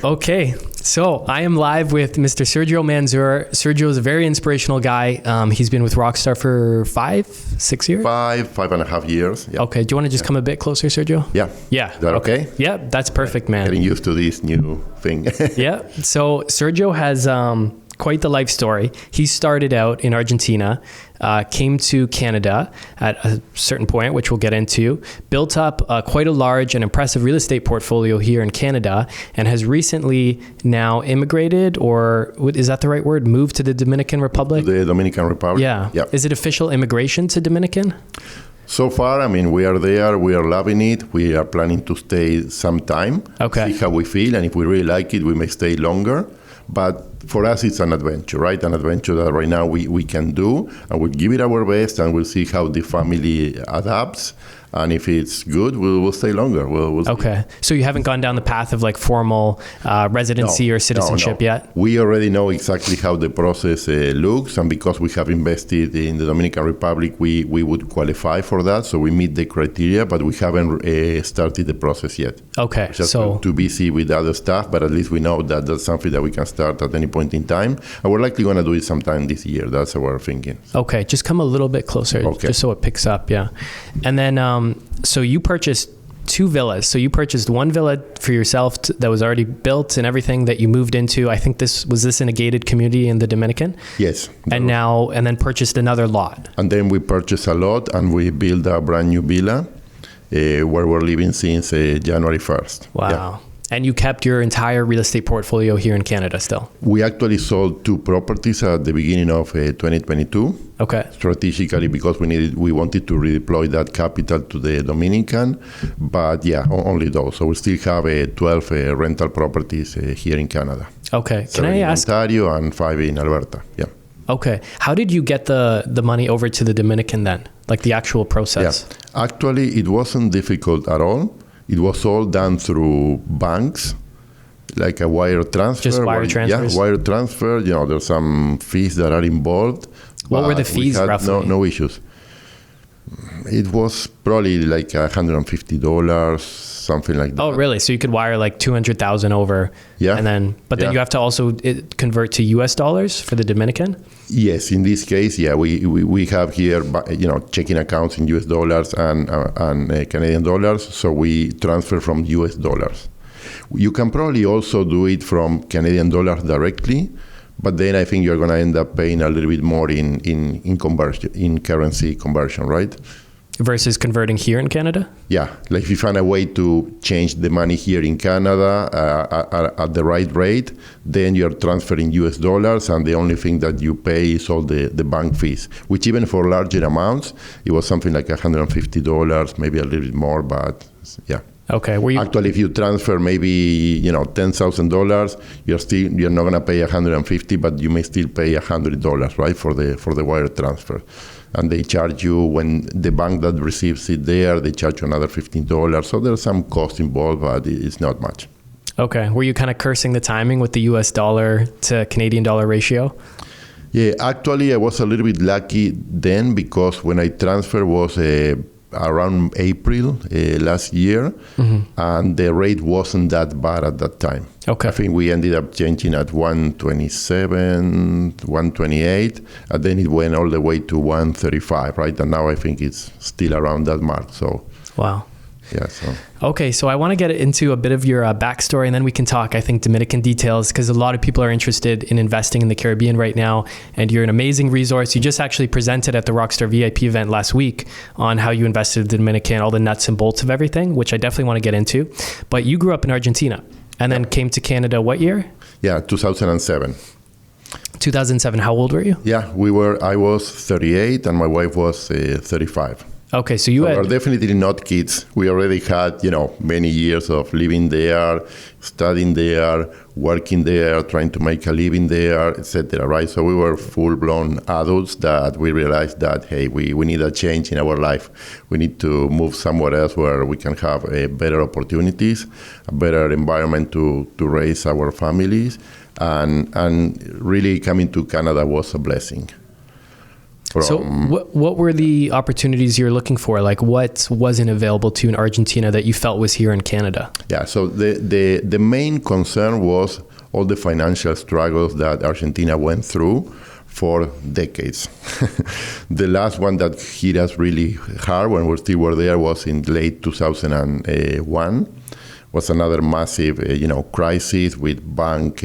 Okay, so I am live with Mr. Sergio Manzur. Sergio is a very inspirational guy. He's been with Rockstar for 5-6 years? 5.5 years. Yeah. Okay, do you want to just come a bit closer, Sergio? Yeah. Yeah. Is that okay? Yeah, that's perfect, man. Getting used to this new thing. Yeah, so Sergio has quite the life story. He started out in Argentina, came to Canada at a certain point, which we'll get into, built up quite a large and impressive real estate portfolio here in Canada, and has recently now immigrated, or is that the right word? Moved to the Dominican Republic? The Dominican Republic. Yeah. Yeah. Is it official immigration to Dominican? So far, I mean, we are there. We are loving it. We are planning to stay some time. Okay. See how we feel, and if we really like it, we may stay longer. But for us, it's an adventure, right? An adventure that right now we can do, and we'll give it our best, and we'll see how the family adapts. And if it's good, we'll stay longer. We'll okay. So you haven't gone down the path of like formal residency or citizenship yet? We already know exactly how the process looks. And because we have invested in the Dominican Republic, we would qualify for that. So we meet the criteria, but we haven't started the process yet. Okay. Just so too busy with other stuff, but at least we know that that's something that we can start at any point in time. And we're likely going to do it sometime this year. That's what we're thinking. Okay. Just come a little bit closer, just so it picks up. Yeah. And then, so you purchased 2 villas. So you purchased one villa for yourself that was already built and everything that you moved into. I think this in a gated community in the Dominican? Yes. And then purchased another lot. And then we purchased a lot and we built a brand new villa where we're living since January 1st. Wow. Yeah. And you kept your entire real estate portfolio here in Canada still? We actually sold 2 properties at the beginning of 2022. Okay. Strategically, because we wanted to redeploy that capital to the Dominican, but yeah, only those. So we still have 12 rental properties here in Canada. Okay. 7 in Ontario and 5 in Alberta. Yeah. Okay. How did you get the money over to the Dominican then? Like the actual process? Yeah. Actually, it wasn't difficult at all. It was all done through banks, like a wire transfer. Just wire transfers? Yeah, wire transfer. You know, there's some fees that are involved. What were the fees roughly? No issues. It was probably like $150, something like that. Oh, really? So you could wire like 200,000 over, yeah, and then you have to also convert to US dollars for the Dominican. Yes, in this case, yeah, we have here, checking accounts in US dollars and Canadian dollars, so we transfer from US dollars. You can probably also do it from Canadian dollars directly, but then I think you're going to end up paying a little bit more in conversion, in currency conversion, right? Versus converting here in Canada? Yeah, like if you find a way to change the money here in Canada at the right rate, then you're transferring US dollars, and the only thing that you pay is all the bank fees, which even for larger amounts, it was something like $150, maybe a little bit more, but yeah. Okay. Actually, if you transfer maybe $10,000, you're not going to pay $150, but you may still pay $100, right, for the wire transfer. And they charge you, when the bank that receives it there, they charge you another $15. So there's some cost involved, but it's not much. Okay. Were you kind of cursing the timing with the US dollar to Canadian dollar ratio? Yeah, actually, I was a little bit lucky then, because when I transferred was around April last year, and the rate wasn't that bad at that time. Okay. I think we ended up changing at 127, 128, and then it went all the way to 135, right? And now I think it's still around that mark. So. Wow. Yeah. So. Okay, so I want to get into a bit of your backstory, and then we can talk, I think, Dominican details, because a lot of people are interested in investing in the Caribbean right now, and you're an amazing resource. You just actually presented at the Rockstar VIP event last week on how you invested in the Dominican, all the nuts and bolts of everything, which I definitely want to get into. But you grew up in Argentina and then came to Canada what year? Yeah, 2007. 2007. How old were you? Yeah, I was 38 and my wife was 35. Okay, so we're definitely not kids. We already had, many years of living there, studying there, working there, trying to make a living there, etc. Right? So we were full-blown adults that we realized that, hey, we need a change in our life. We need to move somewhere else where we can have better opportunities, a better environment to raise our families, and really coming to Canada was a blessing. So what were the opportunities you're looking for? Like what wasn't available to you in Argentina that you felt was here in Canada? Yeah, so the main concern was all the financial struggles that Argentina went through for decades. The last one that hit us really hard when we still were there was in late 2001. Was another massive, crisis with bank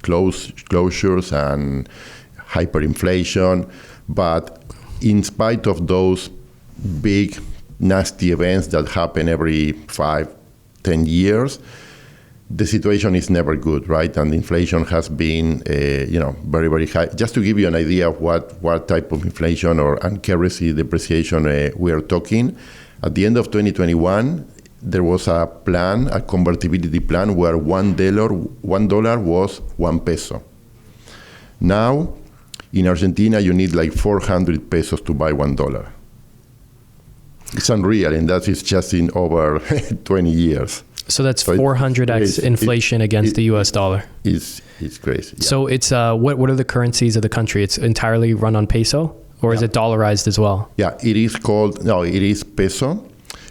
closures and hyperinflation. But in spite of those big, nasty events that happen every 5-10 years, the situation is never good, right? And inflation has been, very, very high. Just to give you an idea of what type of inflation and currency depreciation we are talking, at the end of 2021, there was a convertibility plan, where $1 was 1 peso. Now, in Argentina, you need like 400 pesos to buy $1. It's unreal, and that is just in over 20 years. So that's 400x inflation against the US dollar. It's crazy. Yeah. So it's what are the currencies of the country? It's entirely run on peso, or is it dollarized as well? Yeah, it is peso.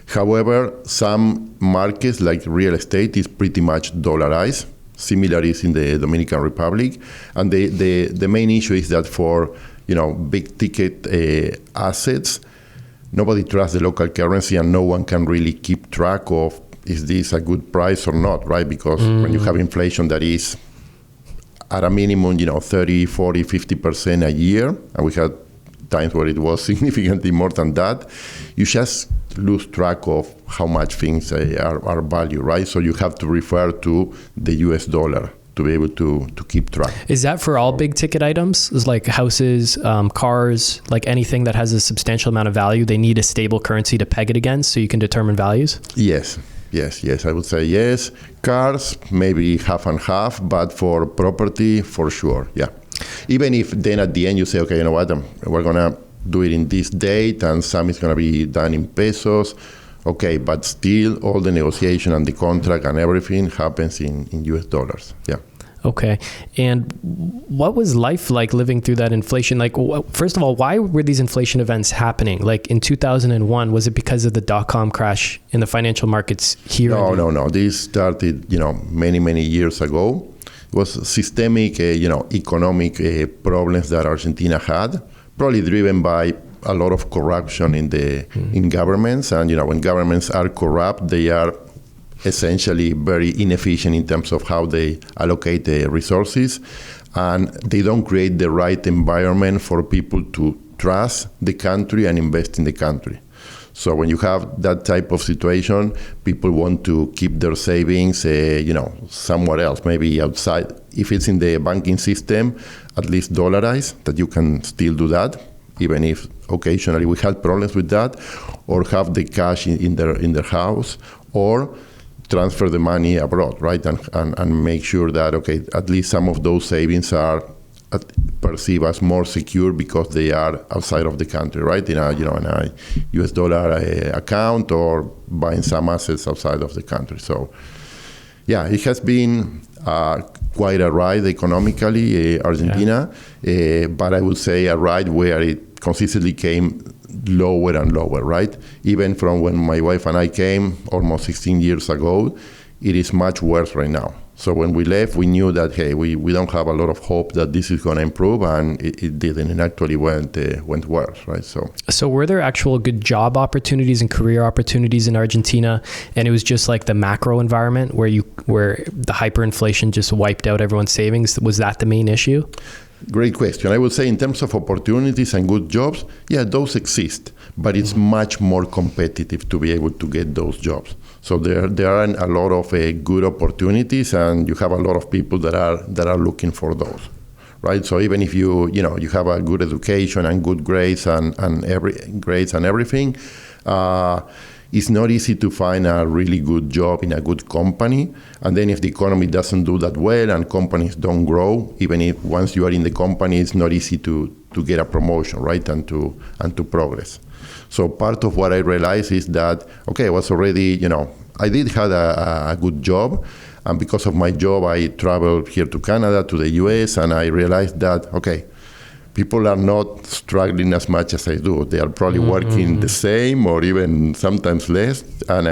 However, some markets like real estate is pretty much dollarized. Similar is in the Dominican Republic. And the main issue is that for big ticket assets, nobody trusts the local currency, and no one can really keep track of is this a good price or not, right? Because when you have inflation that is at a minimum, 30, 40, 50% a year, and we had times where it was significantly more than that, you just lose track of how much things are valued, right? So you have to refer to the US dollar to be able to keep track. Is that for all big ticket items? Is like houses, cars, like anything that has a substantial amount of value, they need a stable currency to peg it against so you can determine values? Yes, I would say yes. Cars, maybe half and half, but for property, for sure, yeah. Even if then at the end you say, okay, you know what, we're going to do it in this date, and some is going to be done in pesos. Okay, but still all the negotiation and the contract and everything happens in US dollars. Yeah. Okay. And what was life like living through that inflation? Like, first of all, why were these inflation events happening? Like in 2001, was it because of the dot-com crash in the financial markets here? No. This started, many, many years ago. It was systemic, economic problems that Argentina had, probably driven by a lot of corruption in governments. And, when governments are corrupt, they are essentially very inefficient in terms of how they allocate the resources. And they don't create the right environment for people to trust the country and invest in the country. So when you have that type of situation, people want to keep their savings, somewhere else, maybe outside. If it's in the banking system, at least dollarized, that you can still do that, even if occasionally we had problems with that, or have the cash in their house, or transfer the money abroad, right? And make sure that, okay, at least some of those savings are perceived as more secure because they are outside of the country, right? In a US dollar account, or buying some assets outside of the country. So, yeah, it has been quite a ride economically, Argentina, but I would say a ride where it consistently came lower and lower, right? Even from when my wife and I came almost 16 years ago, it is much worse right now. So when we left, we knew that, hey, we don't have a lot of hope that this is going to improve, and it didn't. It actually went worse, right? So were there actual good job opportunities and career opportunities in Argentina, and it was just like the macro environment where the hyperinflation just wiped out everyone's savings? Was that the main issue? Great question. I would say in terms of opportunities and good jobs, yeah, those exist, but it's much more competitive to be able to get those jobs. So there aren't a lot of good opportunities, and you have a lot of people that are looking for those, right? So even if you have a good education and good grades and everything, it's not easy to find a really good job in a good company. And then if the economy doesn't do that well and companies don't grow, even if once you are in the company, it's not easy to get a promotion, right? And to progress. So part of what I realized is that, okay, I was already, I did have a good job. And because of my job, I traveled here to Canada, to the US, and I realized that, okay, people are not struggling as much as I do. They are probably working the same or even sometimes less, and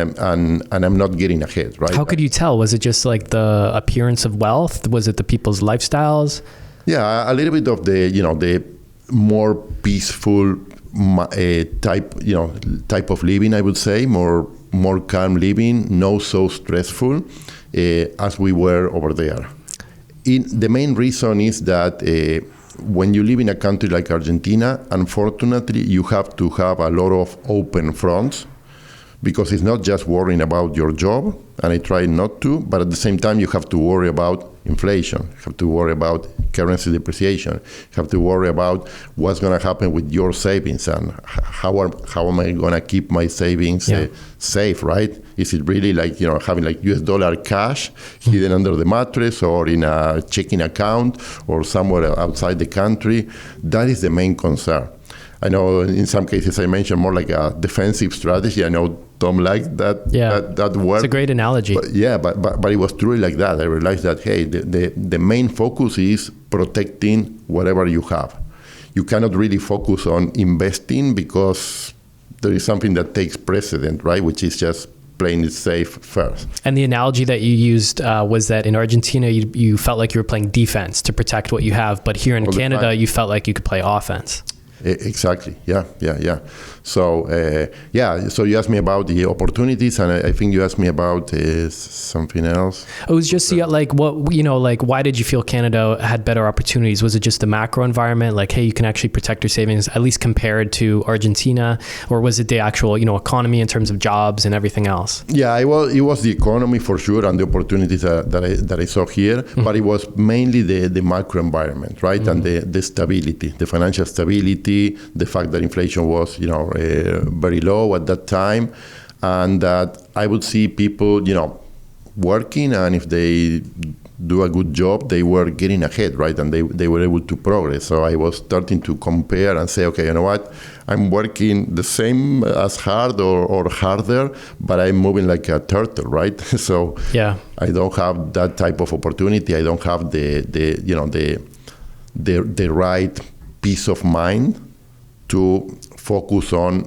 I'm not getting ahead, right? How could you tell? Was it just like the appearance of wealth? Was it the people's lifestyles? Yeah, a little bit of the more peaceful type of living, I would say, more calm living, not so stressful as we were over there. The main reason is that when you live in a country like Argentina, unfortunately, you have to have a lot of open fronts, because it's not just worrying about your job, and I try not to, but at the same time, you have to worry about inflation, you have to worry about currency depreciation, you have to worry about what's going to happen with your savings, and how am I going to keep my savings safe, right? Is it really like, having like US dollar cash hidden under the mattress or in a checking account or somewhere outside the country? That is the main concern. I know in some cases I mentioned more like a defensive strategy. I know Tom likes that that word. It's a great analogy. But it was truly like that. I realized that, hey, the main focus is protecting whatever you have. You cannot really focus on investing because there is something that takes precedent, right? Which is just playing it safe first. And the analogy that you used was that in Argentina, you felt like you were playing defense to protect what you have. But here in Canada, you felt like you could play offense. Exactly. Yeah. So, so you asked me about the opportunities, and I think you asked me about something else. It was just why did you feel Canada had better opportunities? Was it just the macro environment? Like, hey, you can actually protect your savings, at least compared to Argentina? Or was it the actual, economy in terms of jobs and everything else? Yeah, it was the economy for sure, and the opportunities that I saw here, but it was mainly the macro environment, right? And the stability, the financial stability, the fact that inflation was, very low at that time, and that I would see people, working, and if they do a good job, they were getting ahead, right? And they were able to progress. So I was starting to compare and say, okay, you know what? I'm working the same as hard or harder, but I'm moving like a turtle, right? So I don't have that type of opportunity. I don't have the right peace of mind to focus on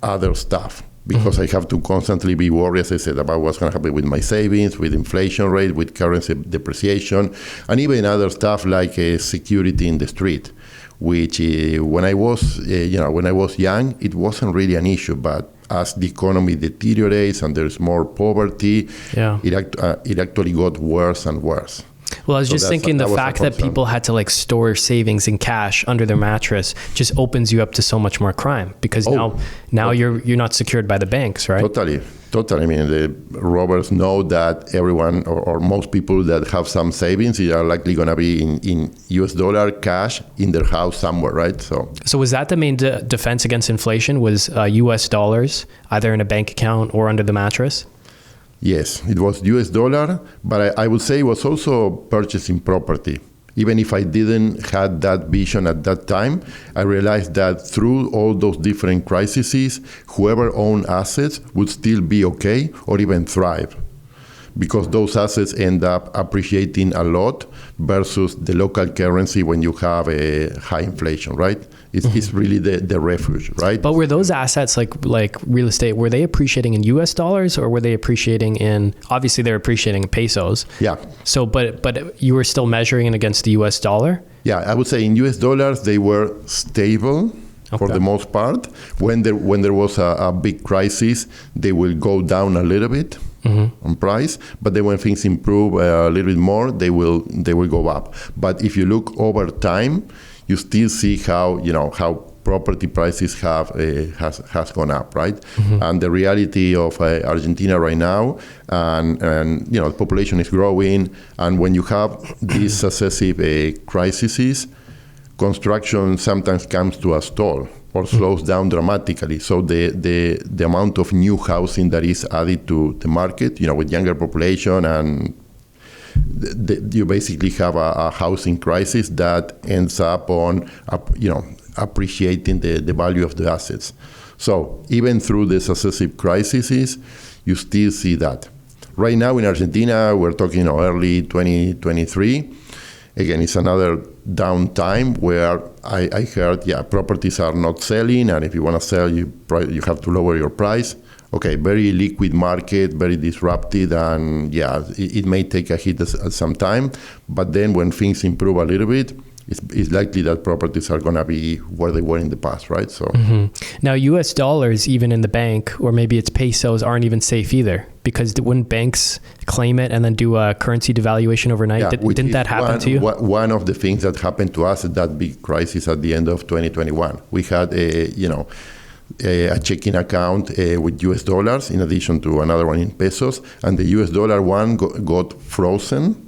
other stuff, because I have to constantly be worried, as I said, about what's going to happen with my savings, with inflation rate, with currency depreciation, and even other stuff like security in the street, which when I was young, it wasn't really an issue, but as the economy deteriorates and there's more poverty, it actually got worse and worse. Well, I was just thinking the fact that people had to store savings in cash under their mattress just opens you up to so much more crime, because now you're not secured by the banks, right? Totally. I mean, the robbers know that everyone or most people that have some savings are likely going to be in US dollar cash in their house somewhere, right? So was that the main defense against inflation, was US dollars either in a bank account or under the mattress? Yes, it was US dollar, but I would say it was also purchasing property. Even if I didn't have that vision at that time, I realized that through all those different crises, whoever owned assets would still be okay or even thrive, because those assets end up appreciating a lot versus the local currency when you have a high inflation, right? It's really the refuge, right? But were those assets like real estate, were they appreciating in US dollars, or were they appreciating in, obviously they're appreciating in pesos. Yeah. So, but you were still measuring it against the US dollar? Yeah, I would say in US dollars, they were stable for the most part. When there was a big crisis, they will go down a little bit on price, but then when things improve a little bit more, they will go up. But if you look over time, you still see how property prices has gone up, right? And the reality of Argentina right now, and the population is growing, and when you have these successive crises, construction sometimes comes to a stall or slows down dramatically. So the amount of new housing that is added to the market, with younger population, and you basically have a housing crisis that ends up on appreciating the value of the assets. So even through the successive crises, you still see that. Right now in Argentina, we're talking early 2023. again, it's another downtime where I heard, properties are not selling, and if you want to sell, you have to lower your price. Okay, very liquid market, very disrupted, and it may take a hit at some time, but then when things improve a little bit, it's likely that properties are going to be where they were in the past, right? So Now, U.S. dollars, even in the bank, or maybe it's pesos, aren't even safe either, because wouldn't banks claim it and then do a currency devaluation overnight? Didn't that happen to you? One of the things that happened to us at that big crisis at the end of 2021, we had a checking account with US dollars in addition to another one in pesos, and the US dollar one got frozen.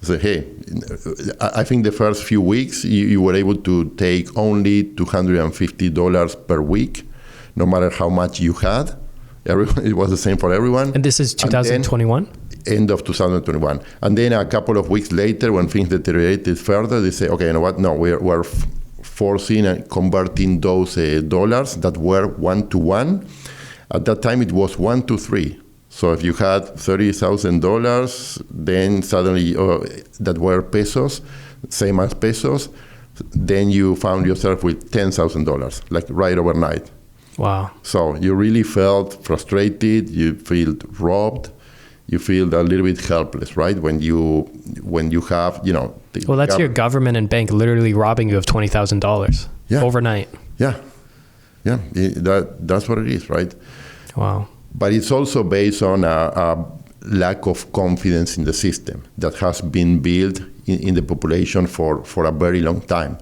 So, hey, I think the first few weeks you were able to take only $250 per week, no matter how much you had. It was the same for everyone. And this is 2021? End of 2021. And then a couple of weeks later, when things deteriorated further, they say, okay, you know what? No, we're forcing and converting those dollars that were 1-to-1. At that time, it was 1-to-3. So if you had $30,000, then suddenly that were pesos, same as pesos, then you found yourself with $10,000, like right overnight. Wow. So you really felt frustrated, you feel robbed, you feel a little bit helpless, right? When you have, well, that's your government and bank literally robbing you of $20,000 overnight. Yeah. That's what it is, right? Wow. But it's also based on a lack of confidence in the system that has been built in the population for a very long time.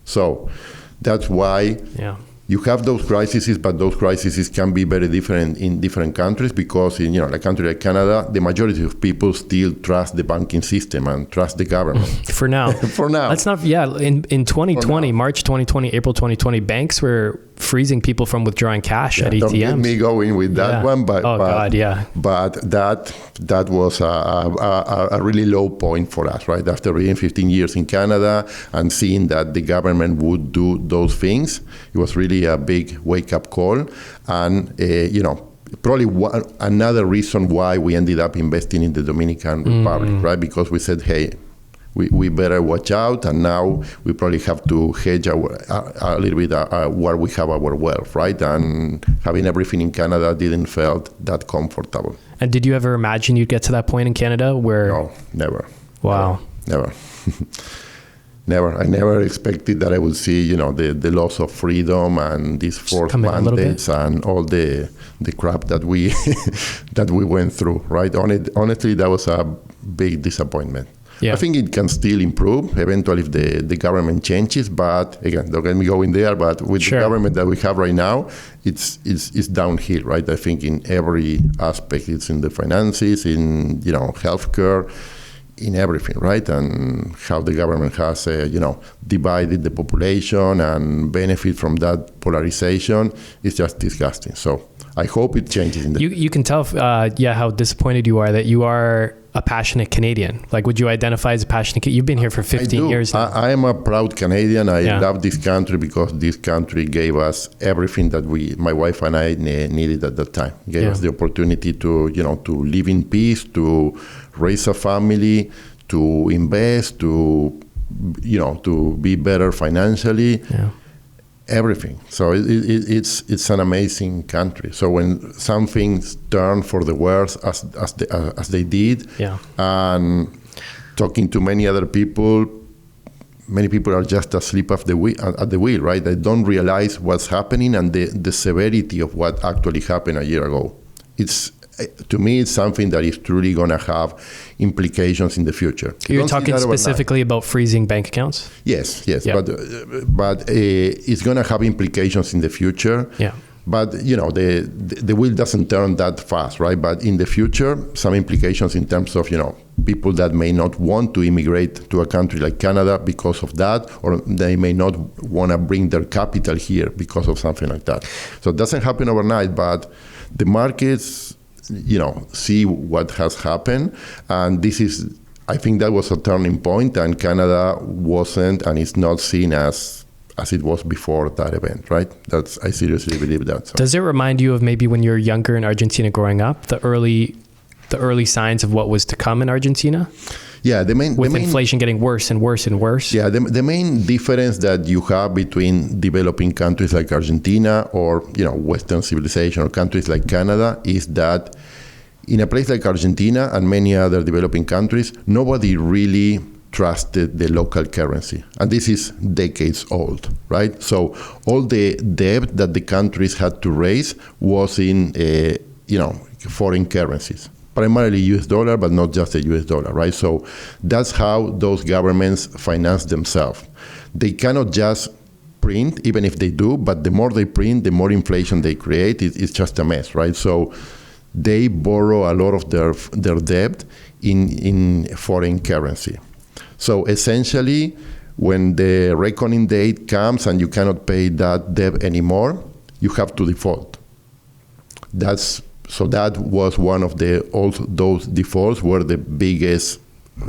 So that's why you have those crises, but those crises can be very different in different countries, because in a country like Canada, the majority of people still trust the banking system and trust the government. For now. For now. That's not, in 2020, March 2020, April 2020, banks were freezing people from withdrawing cash at ATMs. Don't get me going with that one, but that was a really low point for us, right? After being 15 years in Canada and seeing that the government would do those things, it was really a big wake-up call. And probably another reason why we ended up investing in the Dominican Republic, right? Because we said, hey, we better watch out, and now we probably have to hedge a little bit where we have our wealth, right? And having everything in Canada didn't feel that comfortable. And did you ever imagine you'd get to that point in Canada where? No, never. Wow. Never. Never. I never expected that I would see, the loss of freedom and these forced mandates and all the crap that we that we went through, right? Honestly, that was a big disappointment. Yeah. I think it can still improve eventually if the government changes, but again, don't get me going there, but with the government that we have right now, it's downhill, right? I think in every aspect, it's in the finances, in, healthcare, in everything, right? And how the government has, divided the population and benefit from that polarization is just disgusting. So I hope it changes in the You can tell, how disappointed you are that you are a passionate Canadian. Like, would you identify as a passionate? You've been here for 15 years now. I am a proud Canadian. I love this country because this country gave us everything that my wife and I needed at that time. Gave us the opportunity to live in peace, to raise a family, to invest, to be better financially. Yeah. Everything. So it's an amazing country. So when some things turn for the worse as they did, and talking to many other people, many people are just asleep at the wheel, right? They don't realize what's happening and the severity of what actually happened a year ago. To me, it's something that is truly going to have implications in the future. You're talking specifically about freezing bank accounts? Yes, but it's going to have implications in the future. Yeah. But the wheel doesn't turn that fast, right? But in the future, some implications in terms of people that may not want to immigrate to a country like Canada because of that, or they may not want to bring their capital here because of something like that. So it doesn't happen overnight, but the markets see what has happened, and I think that was a turning point, and Canada wasn't and is not seen as it was before that event, right? I seriously believe that. So. Does it remind you of maybe when you were younger in Argentina growing up, the early signs of what was to come in Argentina? Yeah, with inflation getting worse and worse and worse. Yeah, the main difference that you have between developing countries like Argentina or Western civilization or countries like Canada is that in a place like Argentina and many other developing countries, nobody really trusted the local currency. And this is decades old, right? So all the debt that the countries had to raise was in, foreign currencies. Primarily US dollar, but not just the US dollar, right? So that's how those governments finance themselves. They cannot just print, even if they do, but the more they print, the more inflation they create. It's just a mess, right? So they borrow a lot of their debt in foreign currency. So essentially, when the reckoning date comes and you cannot pay that debt anymore, you have to default. So that was one of those defaults were the biggest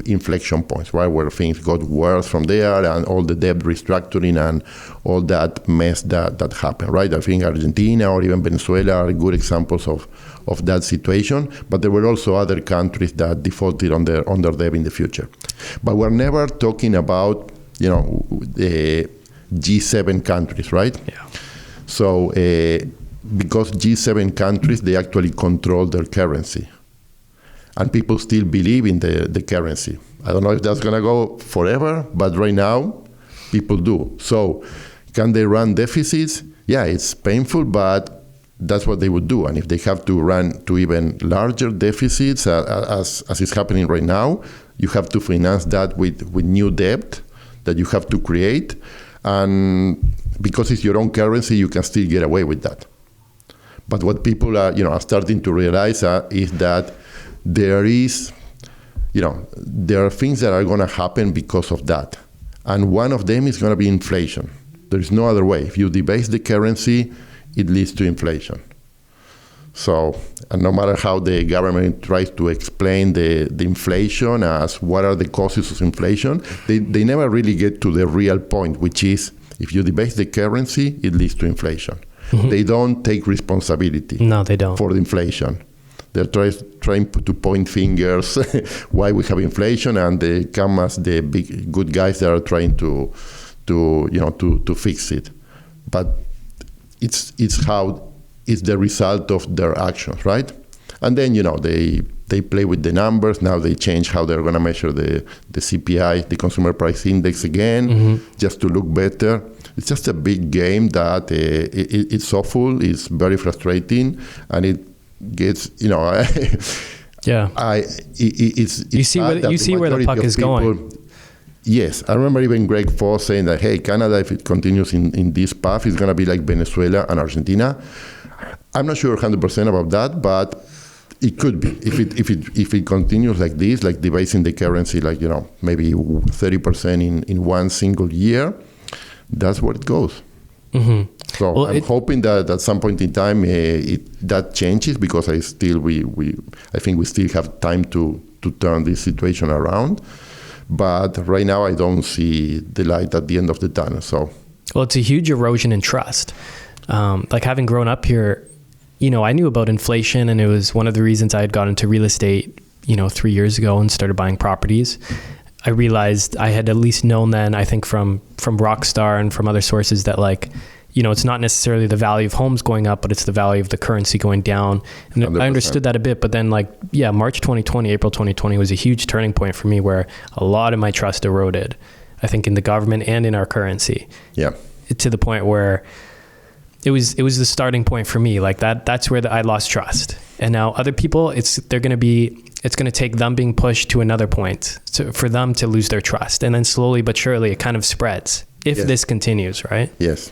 inflection points, right? Where things got worse from there and all the debt restructuring and all that mess that happened, right? I think Argentina or even Venezuela are good examples of that situation, but there were also other countries that defaulted on their debt in the future. But we're never talking about, the G7 countries, right? Yeah. So, because G7 countries, they actually control their currency. And people still believe in the currency. I don't know if that's going to go forever, but right now, people do. So can they run deficits? Yeah, it's painful, but that's what they would do. And if they have to run to even larger deficits, as is happening right now, you have to finance that with new debt that you have to create. And because it's your own currency, you can still get away with that. But what people are starting to realize is that there are things that are going to happen because of that. And one of them is going to be inflation. There is no other way. If you debase the currency, it leads to inflation. So, and no matter how the government tries to explain the inflation as what are the causes of inflation, they never really get to the real point, which is if you debase the currency, it leads to inflation. Mm-hmm. They don't take responsibility. No, they don't. For the inflation. They're trying to point fingers why we have inflation, and they come as the big good guys that are trying to fix it. But it's the result of their actions, right? And then they play with the numbers. Now they change how they're going to measure the CPI, the Consumer Price Index again, mm-hmm. just to look better. It's just a big game that it's awful, it's very frustrating, and it gets, yeah. You see where the puck is going. Yes, I remember even Greg Foss saying that, hey, Canada, if it continues in this path, is going to be like Venezuela and Argentina. I'm not sure 100% about that, but it could be if it continues like this, like debasing the currency, like maybe 30% in one single year. That's where it goes. Mm-hmm. So I'm hoping that at some point in time that changes, because I think we still have time to turn this situation around. But right now I don't see the light at the end of the tunnel. So, well, it's a huge erosion in trust. Like having grown up here, I knew about inflation, and it was one of the reasons I had got into real estate, 3 years ago and started buying properties. I realized I had at least known then, I think from Rockstar and from other sources, that it's not necessarily the value of homes going up, but it's the value of the currency going down. And 100%. I understood that a bit, but then March 2020, April 2020 was a huge turning point for me, where a lot of my trust eroded, I think, in the government and in our currency. Yeah. To the point where it was the starting point for me. That's where I lost trust. And now other people, it's going to take them being pushed to another point for them to lose their trust. And then slowly but surely it kind of spreads if this continues, right? Yes.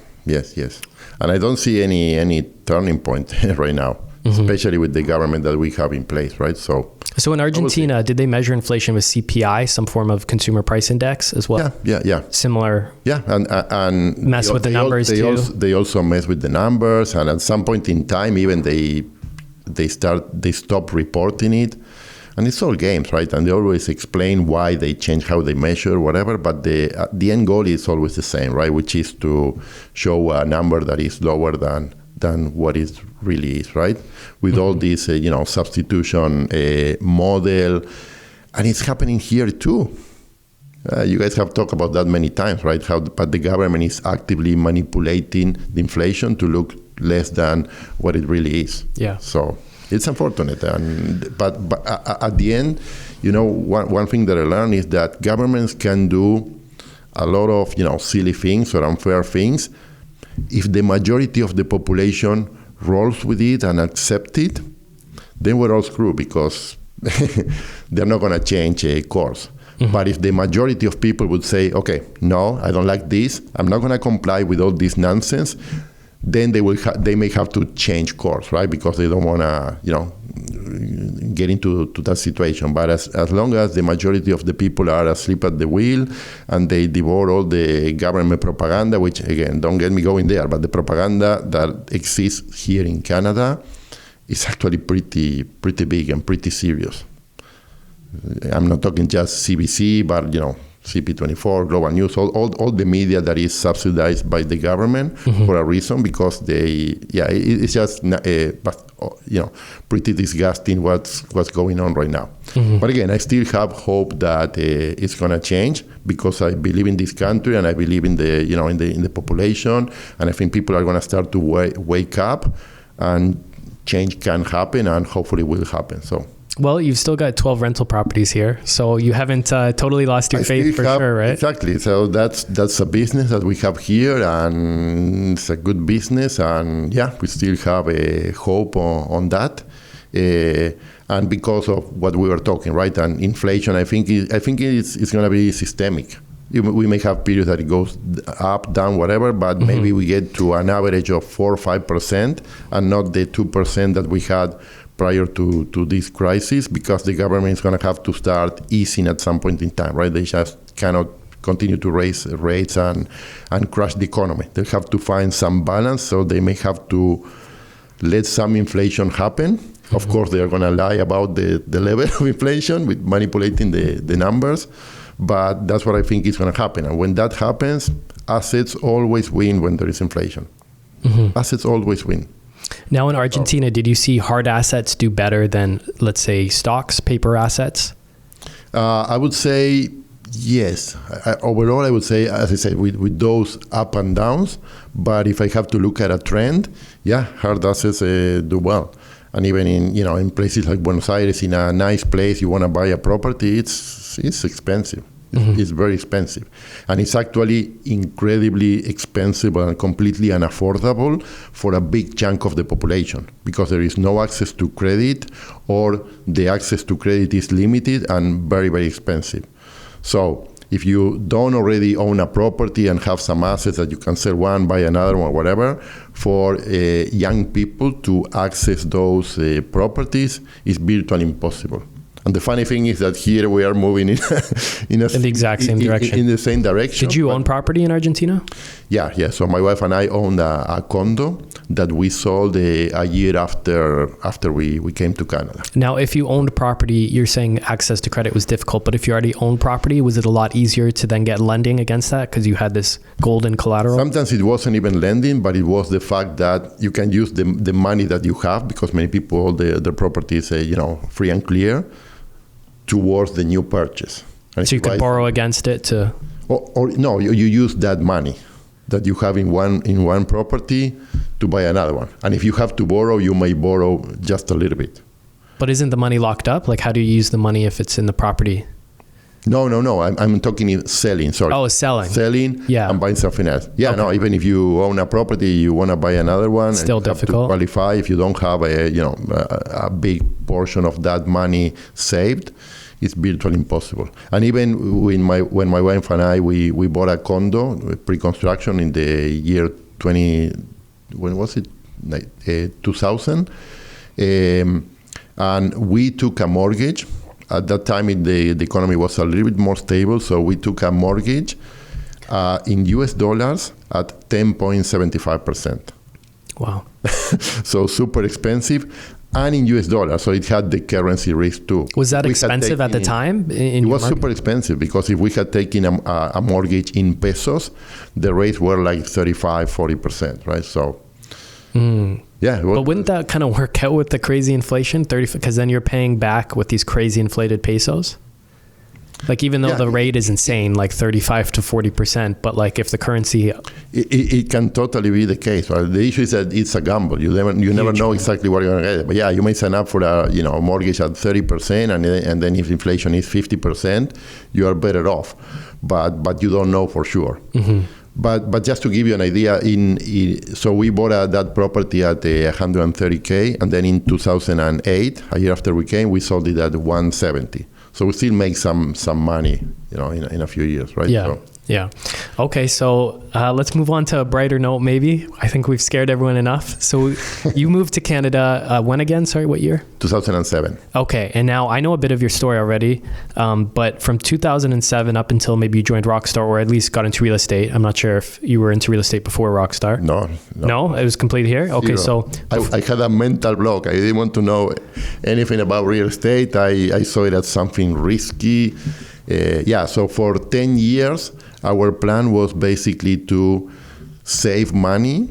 And I don't see any turning point right now, mm-hmm. especially with the government that we have in place, right? So in Argentina, did they measure inflation with CPI, some form of consumer price index as well? Yeah. Similar. Yeah, and mess with the numbers too. They also mess with the numbers, and at some point in time, even they stop reporting it. And it's all games, right? And they always explain why they change how they measure, whatever. But the end goal is always the same, right? Which is to show a number that is lower than what it really is, right? With mm-hmm. all this, substitution model. And it's happening here too. You guys have talked about that many times, right? But the government is actively manipulating the inflation to look less than what it really is. Yeah. So it's unfortunate. But at the end, one thing that I learned is that governments can do a lot of, silly things or unfair things. If the majority of the population rolls with it and accept it, then we're all screwed because they're not going to change a course. Mm-hmm. But if the majority of people would say, okay, no, I don't like this, I'm not going to comply with all this nonsense, then they may have to change course, right? Because they don't want to, get into that situation. But as long as the majority of the people are asleep at the wheel and they devour all the government propaganda, which, again, don't get me going there, but the propaganda that exists here in Canada is actually pretty big and pretty serious. I'm not talking just CBC, but, CP24, Global News, all the media that is subsidized by the government for a reason, because it's just, pretty disgusting what's going on right now. Mm-hmm. But again, I still have hope that it's going to change because I believe in this country and I believe in the, in the population, and I think people are going to start to wake up, and change can happen, and hopefully will happen. So. Well, you've still got 12 rental properties here, so you haven't totally lost your faith for sure, right? Exactly. So that's a business that we have here, and it's a good business, and we still have a hope on that. And because of what we were talking, right, and inflation, I think it's going to be systemic. We may have periods that it goes up, down, whatever, but maybe we get to an average of 4 or 5%, and not the 2% that we had prior to this crisis, because the government is going to have to start easing at some point in time, right? They just cannot continue to raise rates and crush the economy. They have to find some balance, so they may have to let some inflation happen. Mm-hmm. Of course, they are going to lie about the level of inflation with manipulating the numbers, but that's what I think is going to happen. And when that happens, assets always win when there is inflation. Mm-hmm. Assets always win. Now in Argentina, did you see hard assets do better than, let's say, stocks, paper assets? I would say yes. Overall, I would say, as I said, with those up and downs. But if I have to look at a trend, hard assets do well. And even in places like Buenos Aires, in a nice place, you want to buy a property, it's expensive. Mm-hmm. It's very expensive. And it's actually incredibly expensive and completely unaffordable for a big chunk of the population, because there is no access to credit, or the access to credit is limited and very, very expensive. So if you don't already own a property and have some assets that you can sell one, buy another one, whatever, for young people to access those properties is virtually impossible. And the funny thing is that here we are moving in the exact same direction. In the same direction. Did you own property in Argentina? Yeah. So my wife and I owned a condo that we sold a year after we came to Canada. Now, if you owned property, you're saying access to credit was difficult, but if you already owned property, was it a lot easier to then get lending against that because you had this golden collateral? Sometimes it wasn't even lending, but it was the fact that you can use the money that you have, because many people hold the properties, free and clear, towards the new purchase. And so you could borrow against it to... Or no, you use that money that you have in one property to buy another one. And if you have to borrow, you may borrow just a little bit. But isn't the money locked up? Like, how do you use the money if it's in the property? No. I'm talking selling, sorry. Oh, selling. Selling and buying something else. Yeah, okay. No, even if you own a property, you want to buy another one. Still difficult. Have to qualify if you don't have a big portion of that money saved. It's virtually impossible. And even when my wife and I, we bought a condo, pre-construction in the year 2000. And we took a mortgage. At that time, the economy was a little bit more stable, so we took a mortgage in US dollars at 10.75%. Wow. So super expensive. And in US dollars, so it had the currency risk too. Was that expensive at the time? It was super expensive, because if we had taken a mortgage in pesos, the rates were like 35, 40%, right? So, yeah. But wouldn't that kind of work out with the crazy inflation? 30, because then you're paying back with these crazy inflated pesos? Like, even though the rate is insane, like 35 to 40%, but like if the currency... It can totally be the case. Right? The issue is that it's a gamble. You never know exactly what you're going to get. But yeah, you may sign up for a mortgage at 30%, and then if inflation is 50%, you are better off. But you don't know for sure. Mm-hmm. But just to give you an idea, so we bought that property at 130K, and then in 2008, a year after we came, we sold it at 170. So we still make some money, in a few years, right? Yeah. So. Yeah. Okay, so let's move on to a brighter note, maybe. I think we've scared everyone enough. So you moved to Canada when again? Sorry, what year? 2007. Okay, and now I know a bit of your story already, but from 2007 up until maybe you joined Rockstar, or at least got into real estate. I'm not sure if you were into real estate before Rockstar. No, it was completely here? Okay, Zero. so... I had a mental block. I didn't want to know anything about real estate. I saw it as something risky. So for 10 years, our plan was basically to save money,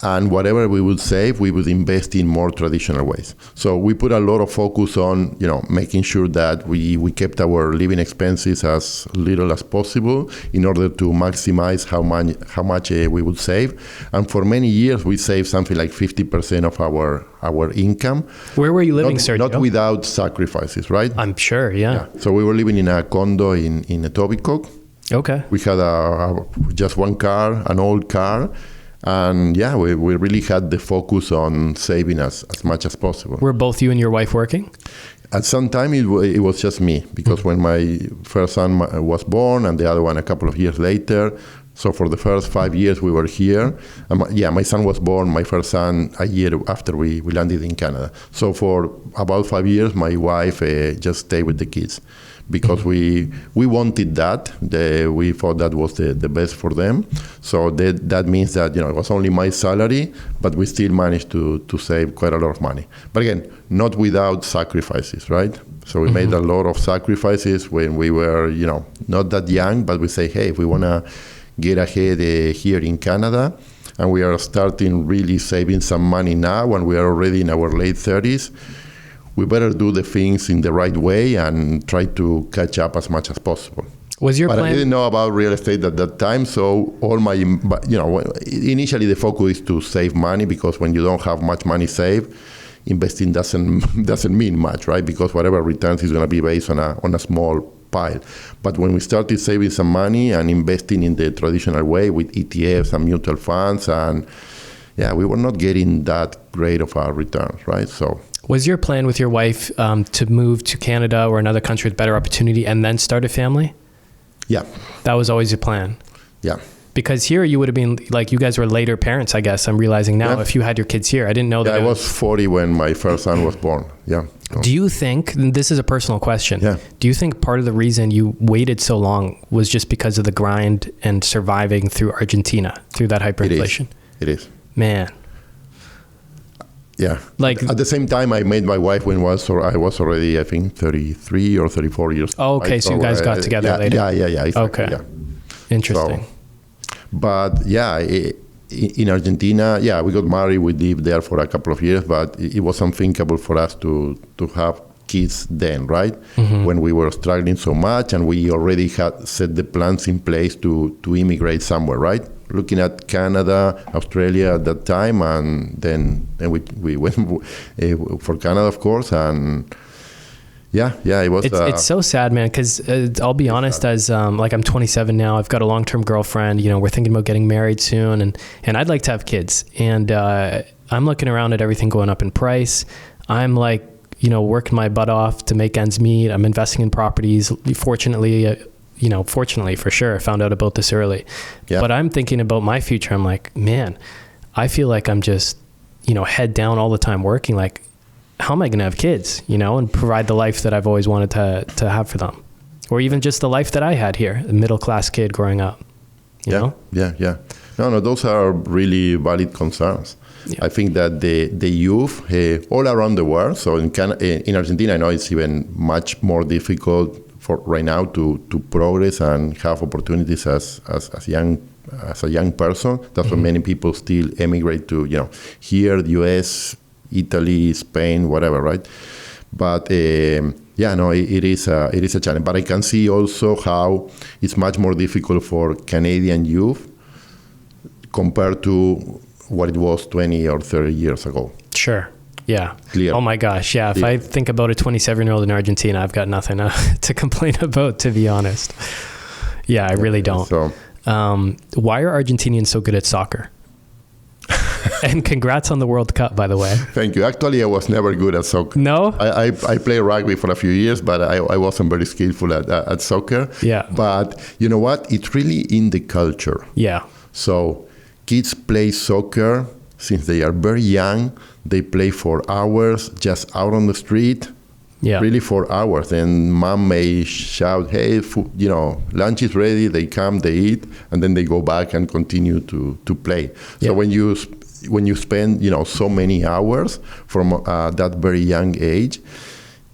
and whatever we would save, we would invest in more traditional ways. So we put a lot of focus on, making sure that we kept our living expenses as little as possible in order to maximize how much we would save. And for many years, we saved something like 50% of our income. Where were you living, Sergio? Not without sacrifices, right? I'm sure, yeah. So we were living in a condo in Etobicoke. Okay. We had just one car, an old car. And we really had the focus on saving as much as possible. Were both you and your wife working? At some time, it was just me, because when my first son was born and the other one a couple of years later, so for the first 5 years we were here. My son was born, my first son, a year after we landed in Canada. So for about 5 years, my wife just stayed with the kids, because we wanted that. We thought that was the best for them. So that means that it was only my salary, but we still managed to save quite a lot of money. But again, not without sacrifices, right? So we made a lot of sacrifices when we were not that young, but we say, hey, if we want to get ahead here in Canada, and we are starting really saving some money now, when we are already in our late 30s, we better do the things in the right way and try to catch up as much as possible. Was your plan? I didn't know about real estate at that time, so initially the focus is to save money, because when you don't have much money saved, investing doesn't mean much, right? Because whatever returns is going to be based on a small pile. But when we started saving some money and investing in the traditional way with ETFs and mutual funds, and we were not getting that great of our returns, right? So. Was your plan with your wife to move to Canada or another country with better opportunity and then start a family? Yeah. That was always your plan? Yeah. Because here you would have been, like, you guys were later parents, I guess. I'm realizing now, if you had your kids here. I didn't know that. I was 40 when my first son was born. Yeah. So. Do you think, this is a personal question, do you think part of the reason you waited so long was just because of the grind and surviving through Argentina, through that hyperinflation? It is. Man. Yeah. Like, at the same time, I met my wife when I was already, I think, 33 or 34 years old. Oh, okay. So you guys got together later. Yeah. Exactly, okay. Yeah. Interesting. So, but in Argentina, we got married. We lived there for a couple of years, but it was unthinkable for us to have kids then, right? Mm-hmm. When we were struggling so much, and we already had set the plans in place to immigrate somewhere, right? Looking at Canada, Australia at that time, and then we went for Canada, of course, and it was. It's so sad, man. Because I'll be honest, as I'm 27 now, I've got a long-term girlfriend. We're thinking about getting married soon, and I'd like to have kids. And I'm looking around at everything going up in price. I'm like, working my butt off to make ends meet. I'm investing in properties. Fortunately for sure, I found out about this early. Yeah. But I'm thinking about my future. I'm like, man, I feel like I'm just, head down all the time working. Like, how am I going to have kids, and provide the life that I've always wanted to have for them? Or even just the life that I had here, a middle-class kid growing up, you know? Yeah. No, those are really valid concerns. Yeah. I think that the youth all around the world, so in Argentina, I know it's even much more difficult for right now to progress and have opportunities as a young person. That's why many people still emigrate to, here, the US, Italy, Spain, whatever, right? But Yeah, no, it is a challenge. But I can see also how it's much more difficult for Canadian youth compared to what it was 20 or 30 years ago. Sure. Yeah. Clear. Oh my gosh. Yeah. If Clear. I think about a 27-year-old in Argentina, I've got nothing to complain about, to be honest. Yeah, I really don't. So, why are Argentinians so good at soccer? And congrats on the World Cup, by the way. thank you. Actually, I was never good at soccer. No? I played rugby for a few years, but I wasn't very skillful at soccer. Yeah. But you know what? It's really in the culture. Yeah. So kids play soccer since they are very young. They play for hours just out on the street. Yeah. Really for hours. And mom may shout, hey, lunch is ready. They come, they eat, and then they go back and continue to play. Yeah. So when you spend, so many hours from that very young age,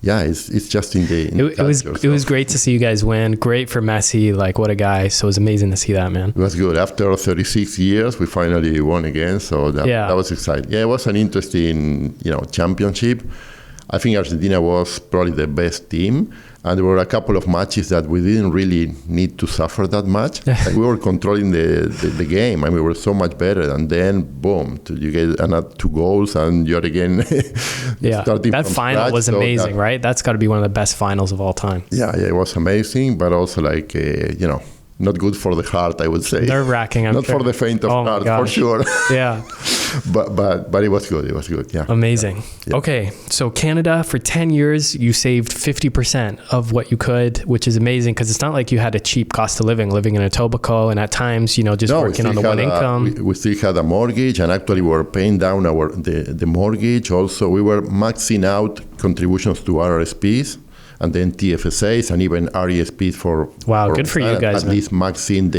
yeah, it's just in the it was great to see you guys win. Great for Messi. Like, what a guy. So it was amazing to see that, man. It was good. After 36 years, we finally won again. So that was exciting. Yeah, it was an interesting, championship. I think Argentina was probably the best team. And there were a couple of matches that we didn't really need to suffer that much. Like we were controlling the game, and we were so much better. And then, boom, you get another 2 goals, and you're again starting that from final scratch. was amazing, right? That's got to be one of the best finals of all time. Yeah, it was amazing, but also like, not good for the heart, I would say. Nerve-wracking, I'm Not sure. for the faint of heart, for sure. Yeah. But it was good. It was good, yeah. Amazing. Yeah. Okay, so Canada, for 10 years, you saved 50% of what you could, which is amazing because it's not like you had a cheap cost of living in Etobicoke, and at times, just working on the one income. We still had a mortgage, and actually we were paying down the mortgage. Also, we were maxing out contributions to RRSPs, and then TFSAs and even RESPs for good for you guys. At least maxing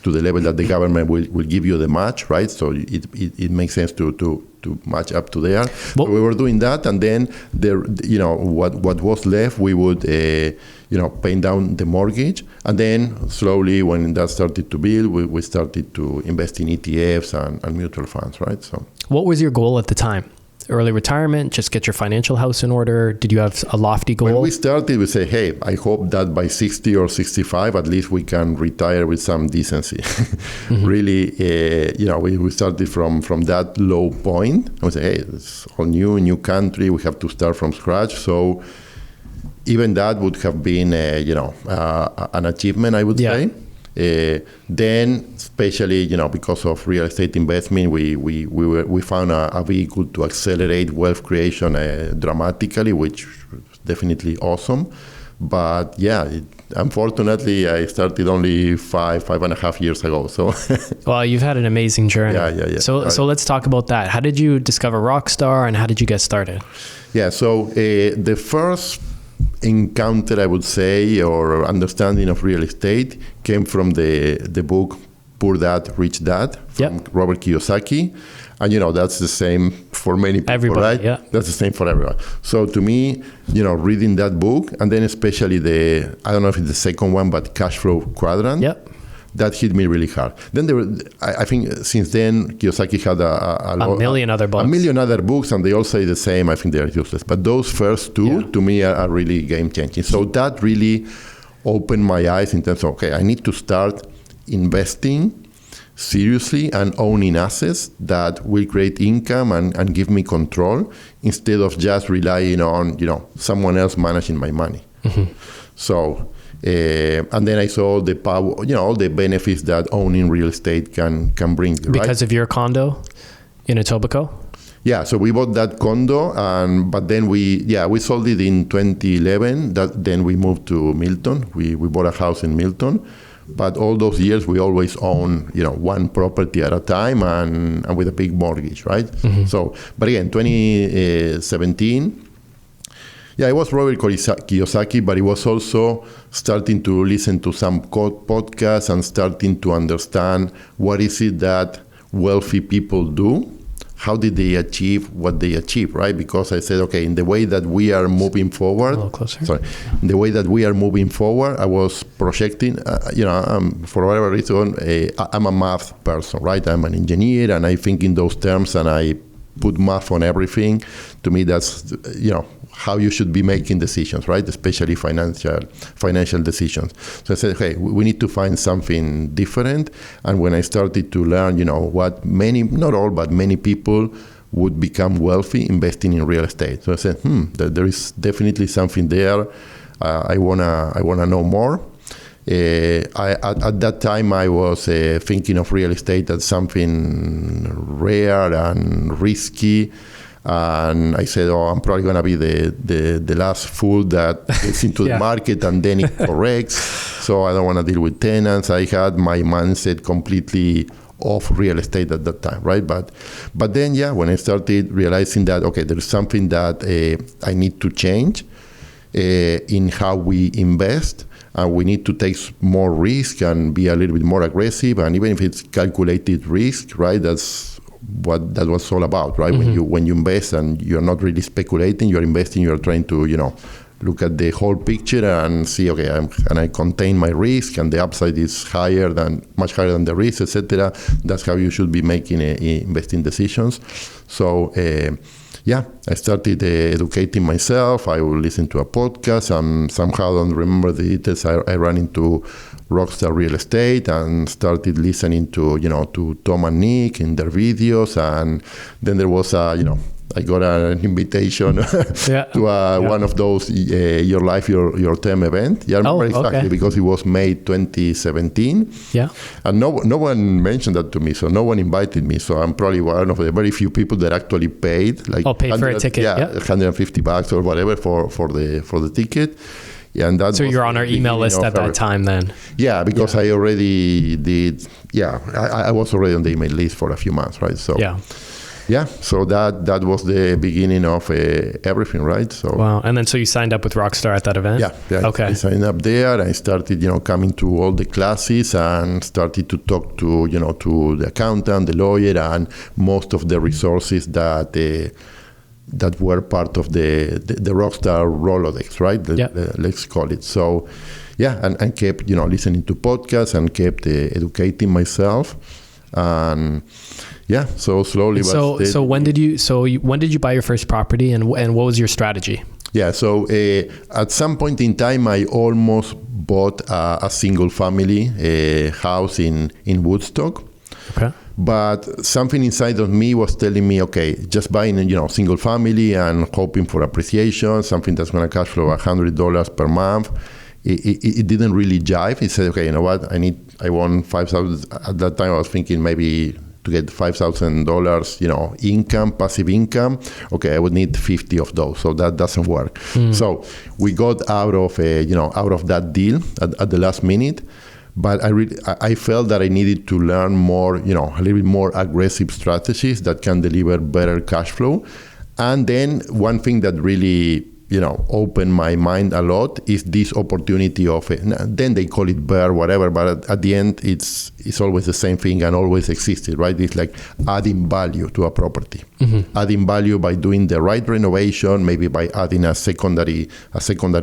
to the level that the government will give you the match, right? So it makes sense to match up to there. So we were doing that, and then what was left, we would paying down the mortgage, and then slowly when that started to build, we started to invest in ETFs and mutual funds, right? So what was your goal at the time? Early retirement, just get your financial house in order? Did you have a lofty goal? When we started, we say, hey, I hope that by 60 or 65, at least we can retire with some decency. Mm-hmm. Really, we started from that low point. And we say, hey, it's all new country. We have to start from scratch. So even that would have been, an achievement, I would say. Then, especially because of real estate investment, we found a vehicle to accelerate wealth creation dramatically, which was definitely awesome. But unfortunately, I started only 5.5 years ago. So, well, you've had an amazing journey. Yeah. So let's talk about that. How did you discover Rockstar, and how did you get started? Yeah. So the first encounter, I would say, or understanding of real estate came from the book Poor Dad, Rich Dad from Robert Kiyosaki. And, that's the same for many people, everybody, right? Yeah. That's the same for everyone. So to me, reading that book, and then especially I don't know if it's the second one, but Cash Flow Quadrant. Yep. That hit me really hard. Then I think since then, Kiyosaki had a million other books. A million other books, and they all say the same. I think they are useless. But those first two, to me, are really game-changing. So that really opened my eyes in terms of, okay, I need to start investing seriously and owning assets that will create income and give me control instead of just relying on, someone else managing my money. Mm-hmm. So... and then I saw the power, all the benefits that owning real estate can bring. Because of your condo in Etobicoke? Yeah, so we bought that condo, but then we sold it in 2011. Then we moved to Milton. We bought a house in Milton. But all those years, we always own, one property at a time and with a big mortgage, right? Mm-hmm. So, but again, 2017... it was Robert Kiyosaki, but it was also starting to listen to some podcasts and starting to understand what is it that wealthy people do. How did they achieve what they achieve, right? Because I said, okay, in the way that we are moving forward, a little closer. Sorry, in the way that we are moving forward, I was projecting, for whatever reason, I'm a math person, right? I'm an engineer, and I think in those terms, and I put math on everything. To me, that's, how you should be making decisions, right? Especially financial decisions. So I said, hey, we need to find something different. And when I started to learn, what many, not all, but many people would become wealthy investing in real estate. So I said, there is definitely something there. I wanna know more. At that time, I was thinking of real estate as something rare and risky. And I said, I'm probably going to be the last fool that gets into the market and then it corrects. So I don't want to deal with tenants. I had my mindset completely off real estate at that time, right? But then, when I started realizing that, okay, there's something that I need to change in how we invest, and we need to take more risk and be a little bit more aggressive. And even if it's calculated risk, right, that's what that was all about, right? Mm-hmm. When you invest and you're not really speculating, you're investing, you're trying to, look at the whole picture and see, okay, can I contain my risk, and the upside is much higher than the risk, etc. That's how you should be making investing decisions. So, I started educating myself. I would listen to a podcast, and somehow I don't remember the details. I ran into Rockstar Real Estate and started listening to Tom and Nick in their videos, and then there was I got an invitation to one of those Your Life, Your Term event. Yeah, I remember exactly because it was May 2017. Yeah. And no one mentioned that to me, so no one invited me. So I'm probably one of the very few people that actually paid, paid for a ticket. $150 or whatever for the ticket. Yeah, and that so you're on our email list at that time then? Yeah, because I already did. Yeah, I was already on the email list for a few months, right? So so that was the beginning of everything, right? So wow, and then so you signed up with Rockstar at that event? Yeah. Okay. I signed up there. I started, coming to all the classes and started to talk to, to the accountant, the lawyer, and most of the resources that were part of the Rockstar Rolodex, right? Let's call it. So, and kept, listening to podcasts and kept educating myself. And so slowly. So when did you buy your first property, and what was your strategy? Yeah, so at some point in time, I almost bought a single family house in Woodstock. Okay. But something inside of me was telling me, okay, just buying, single family and hoping for appreciation, something that's going to cash flow $100 per month. It didn't really jive. It said, okay, you know what? I want $5,000. At that time, I was thinking maybe to get $5,000, income, passive income. Okay, I would need 50 of those. So that doesn't work. So we got out of that deal at the last minute. But I felt that I needed to learn more, a little bit more aggressive strategies that can deliver better cash flow. And then one thing that really, opened my mind a lot is this opportunity of it. Then they call it bear, whatever, but at the end, it's always the same thing and always existed, right? It's like adding value to a property. Mm-hmm. Adding value by doing the right renovation, maybe by adding a secondary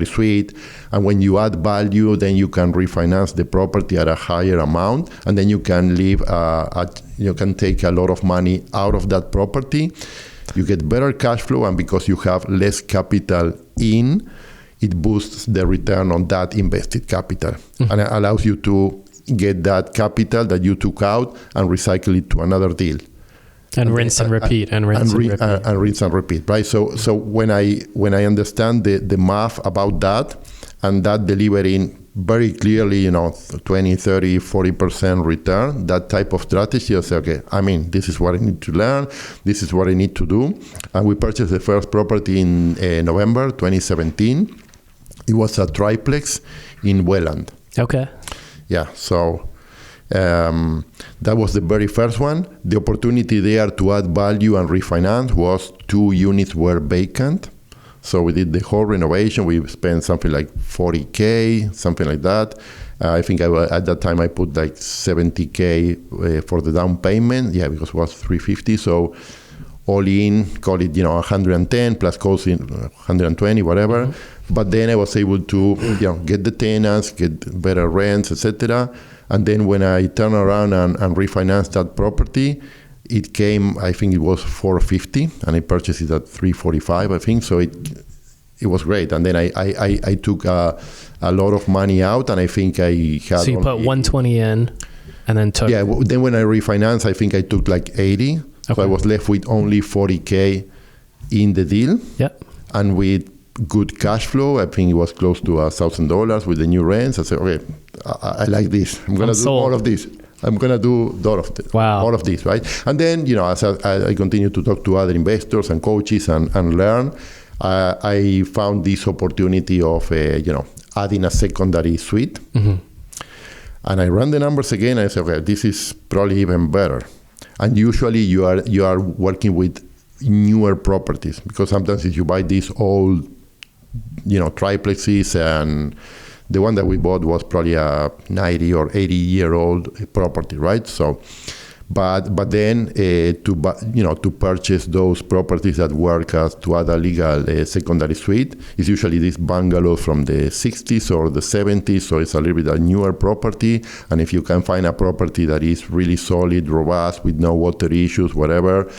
suite. And when you add value, then you can refinance the property at a higher amount, and then you can you can take a lot of money out of that property. You get better cash flow, and because you have less capital in, it boosts the return on that invested capital. Mm-hmm. And it allows you to get that capital that you took out and recycle it to another deal. And rinse and repeat, and rinse and repeat, right? So when I understand the math about that, and that delivering very clearly, 20, 30, 40% return, that type of strategy, I say, okay, this is what I need to learn. This is what I need to do. And we purchased the first property in November 2017. It was a triplex in Welland. Okay. Yeah, so that was the very first one. The opportunity there to add value and refinance was 2 units were vacant. So we did the whole renovation. We spent something like $40K, something like that. I think at that time I put like $70K for the down payment. Yeah, because it was $350. So all in, call it 110 plus cost in 120, whatever. Mm-hmm. But then I was able to get the tenants, get better rents, etc. And then when I turn around and refinance that property, it came, I think it was $450, and I purchased it at $345, I think. So it was great. And then I took a lot of money out, and I think I had. So you put 120 in, and then took. Yeah. Then when I refinanced, I think I took like 80. Okay. So I was left with only 40K in the deal. Yep. And with good cash flow, I think it was close to $1,000 with the new rents. I said, okay, I like this. I'm gonna do all of this. I'm gonna do all of this, right? And then, as I continue to talk to other investors and coaches and learn, I found this opportunity of, adding a secondary suite. Mm-hmm. And I ran the numbers again. And I said, okay, this is probably even better. And usually you are working with newer properties, because sometimes if you buy these old, triplexes, and the one that we bought was probably a 90 or 80-year-old property, right? So, but then to purchase those properties that work as to add a legal secondary suite is usually these bungalows from the 60s or the 70s, so it's a little bit a newer property. And if you can find a property that is really solid, robust, with no water issues, whatever,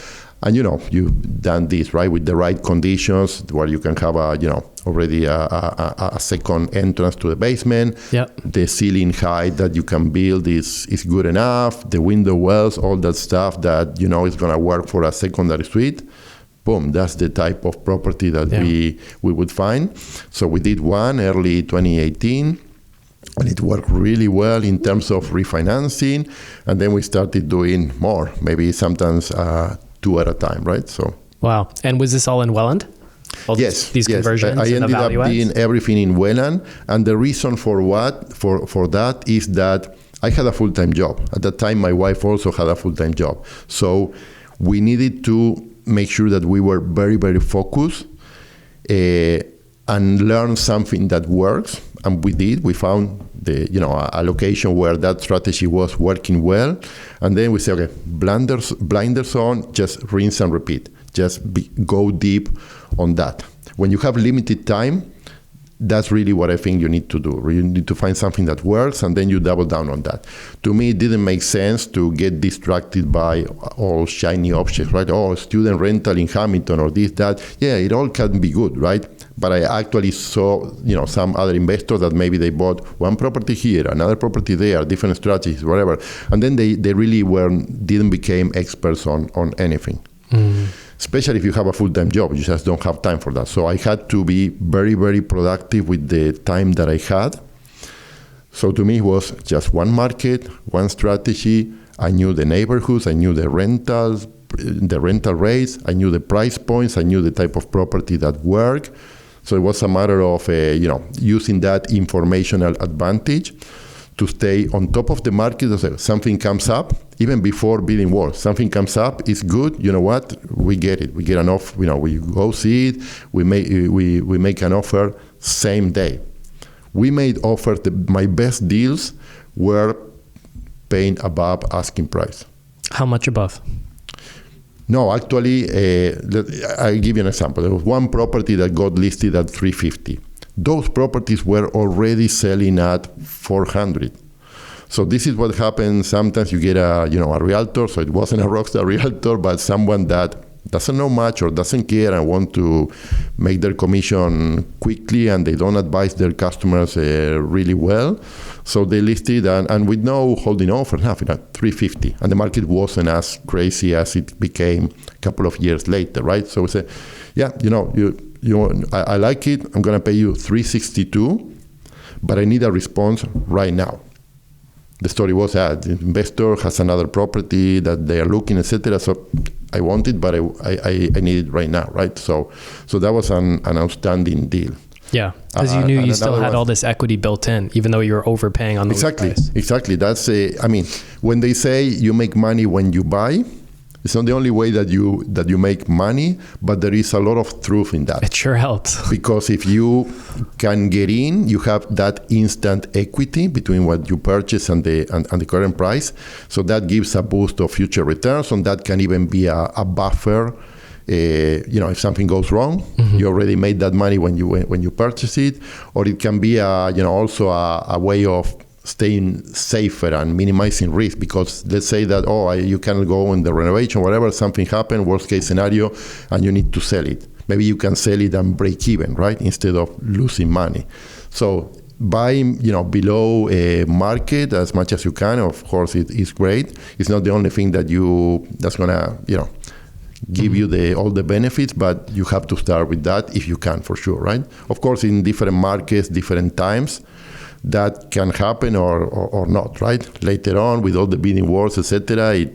and you've done this right with the right conditions, where you can have already a second entrance to the basement. Yep. The ceiling height that you can build is good enough. The window wells, all that stuff that is going to work for a secondary suite. Boom, that's the type of property that we would find. So we did one early 2018. And it worked really well in terms of refinancing. And then we started doing more, maybe sometimes 2 at a time, right? So. Wow. And was this all in Welland? Yes. These conversions. I ended up doing everything in Welland. And the reason for that is that I had a full-time job. At that time, my wife also had a full-time job. So we needed to make sure that we were very, very focused and learn something that works. And we did. We found a location where that strategy was working well. And then we said, okay, blinders on, just rinse and repeat. Just go deep on that. When you have limited time, that's really what I think you need to do. You need to find something that works, and then you double down on that. To me, it didn't make sense to get distracted by all shiny objects, right? Oh, student rental in Hamilton or this, that. Yeah, it all can be good, right? But I actually saw, some other investors that maybe they bought one property here, another property there, different strategies, whatever. And then they really didn't become experts on anything. Mm. Especially if you have a full-time job, you just don't have time for that. So I had to be very, very productive with the time that I had. So to me, it was just one market, one strategy. I knew the neighborhoods, I knew the rentals, the rental rates, I knew the price points, I knew the type of property that worked. So it was a matter of, using that informational advantage to stay on top of the market. So something comes up, even before bidding war, something comes up, it's good, you know what, we get it. We get an offer, we go see it, we make an offer same day. We made offers, my best deals were paying above asking price. How much above? No, actually, I'll give you an example. There was one property that got listed at 350. Those properties were already selling at 400. So this is what happens. Sometimes you get a realtor. So it wasn't a rockstar realtor, but someone that doesn't know much or doesn't care and want to make their commission quickly, and they don't advise their customers really well. So they listed and with no holding offer, nothing at 350, and the market wasn't as crazy as it became a couple of years later, right? So we say, yeah, I like it. I'm going to pay you 362, but I need a response right now. The story was that the investor has another property that they are looking, etc. So I want it, but I need it right now, right? So that was an outstanding deal. Yeah, because you knew you still had all this equity built in, even though you were overpaying on those prices. Exactly. That's when they say you make money when you buy, it's not the only way that you make money, but there is a lot of truth in that. It sure helps. Because if you can get in, you have that instant equity between what you purchase and the current price. So that gives a boost of future returns, and that can even be a buffer. If something goes wrong, mm-hmm. you already made that money when you purchase it, or it can be also a way of staying safer and minimizing risk, because let's say that you cannot go in the renovation, whatever, something happened, worst case scenario, and you need to sell it. maybe you can sell it and break even, right? Instead of losing money. So buying, below market as much as you can, of course, it is great. It's not the only thing that's gonna, give you all the benefits, but you have to start with that if you can, for sure, right? Of course, in different markets, different times, that can happen or not, right? Later on, with all the bidding wars, etc.,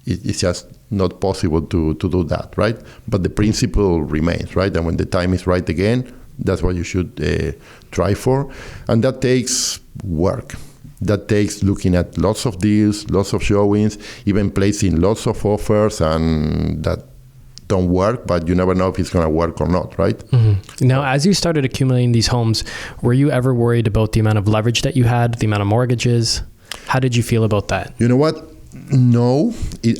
it's just not possible to do that, right? But the principle remains, right? And when the time is right again, that's what you should try for. And that takes work. That takes looking at lots of deals, lots of showings, even placing lots of offers, and that don't work, but you never know if it's going to work or not, right? Mm-hmm. Now, as you started accumulating these homes, were you ever worried about the amount of leverage that you had, the amount of mortgages? How did you feel about that? You know what? No,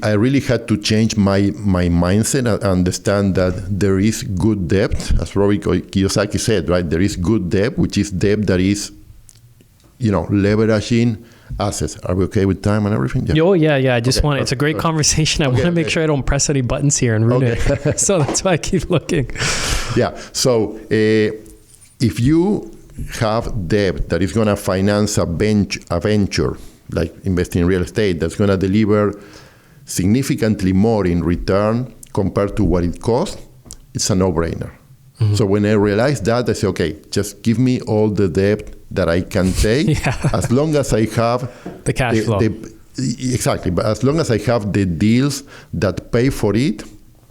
I really had to change my mindset and understand that there is good debt, as Robert Kiyosaki said, right? There is good debt, which is debt that is, leveraging assets. Are we okay with time and everything? Yeah. Oh, yeah. I just want it's a great conversation. I want to make sure I don't press any buttons here and ruin it. So that's why I keep looking. Yeah. So if you have debt that is going to finance a venture, like investing in real estate, that's going to deliver significantly more in return compared to what it costs, it's a no-brainer. Mm-hmm. So when I realized that, I said, okay, just give me all the debt that I can take, as long as I have the cash flow. Exactly, but as long as I have the deals that pay for it,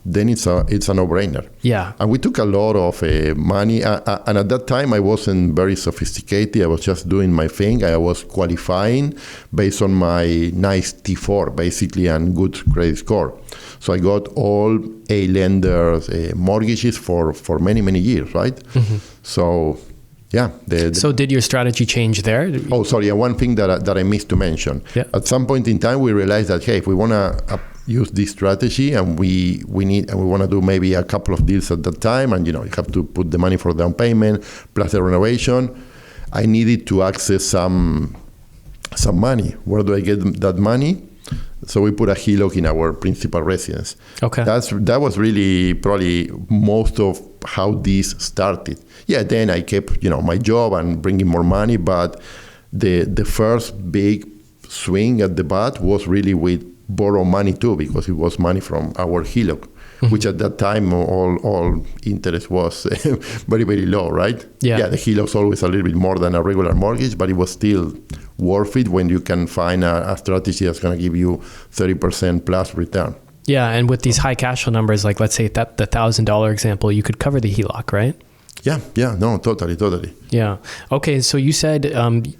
then it's a no-brainer. Yeah. And we took a lot of money, and at that time I wasn't very sophisticated. I was just doing my thing. I was qualifying based on my nice T4, basically, and good credit score. So I got all A lenders mortgages for many, many years, right? Mm-hmm. So, yeah. So did your strategy change there? Oh, sorry. And one thing that I missed to mention. Yeah. At some point in time, we realized that, hey, if we want to use this strategy and we want to do maybe a couple of deals at that time, and you have to put the money for down payment plus the renovation, I needed to access some money. Where do I get that money? So we put a HELOC in our principal residence. Okay. That was really probably most of how this started. Yeah, then I kept my job and bringing more money, but the first big swing at the bat was really with borrow money too, because it was money from our HELOC, mm-hmm. which at that time all interest was very, very low, right? Yeah, the HELOC's always a little bit more than a regular mortgage, but it was still worth it when you can find a strategy that's going to give you 30% plus return. Yeah, and with these high cash flow numbers, like let's say that the $1,000 example, you could cover the HELOC, right? Yeah, no, totally. Yeah. Okay, so you said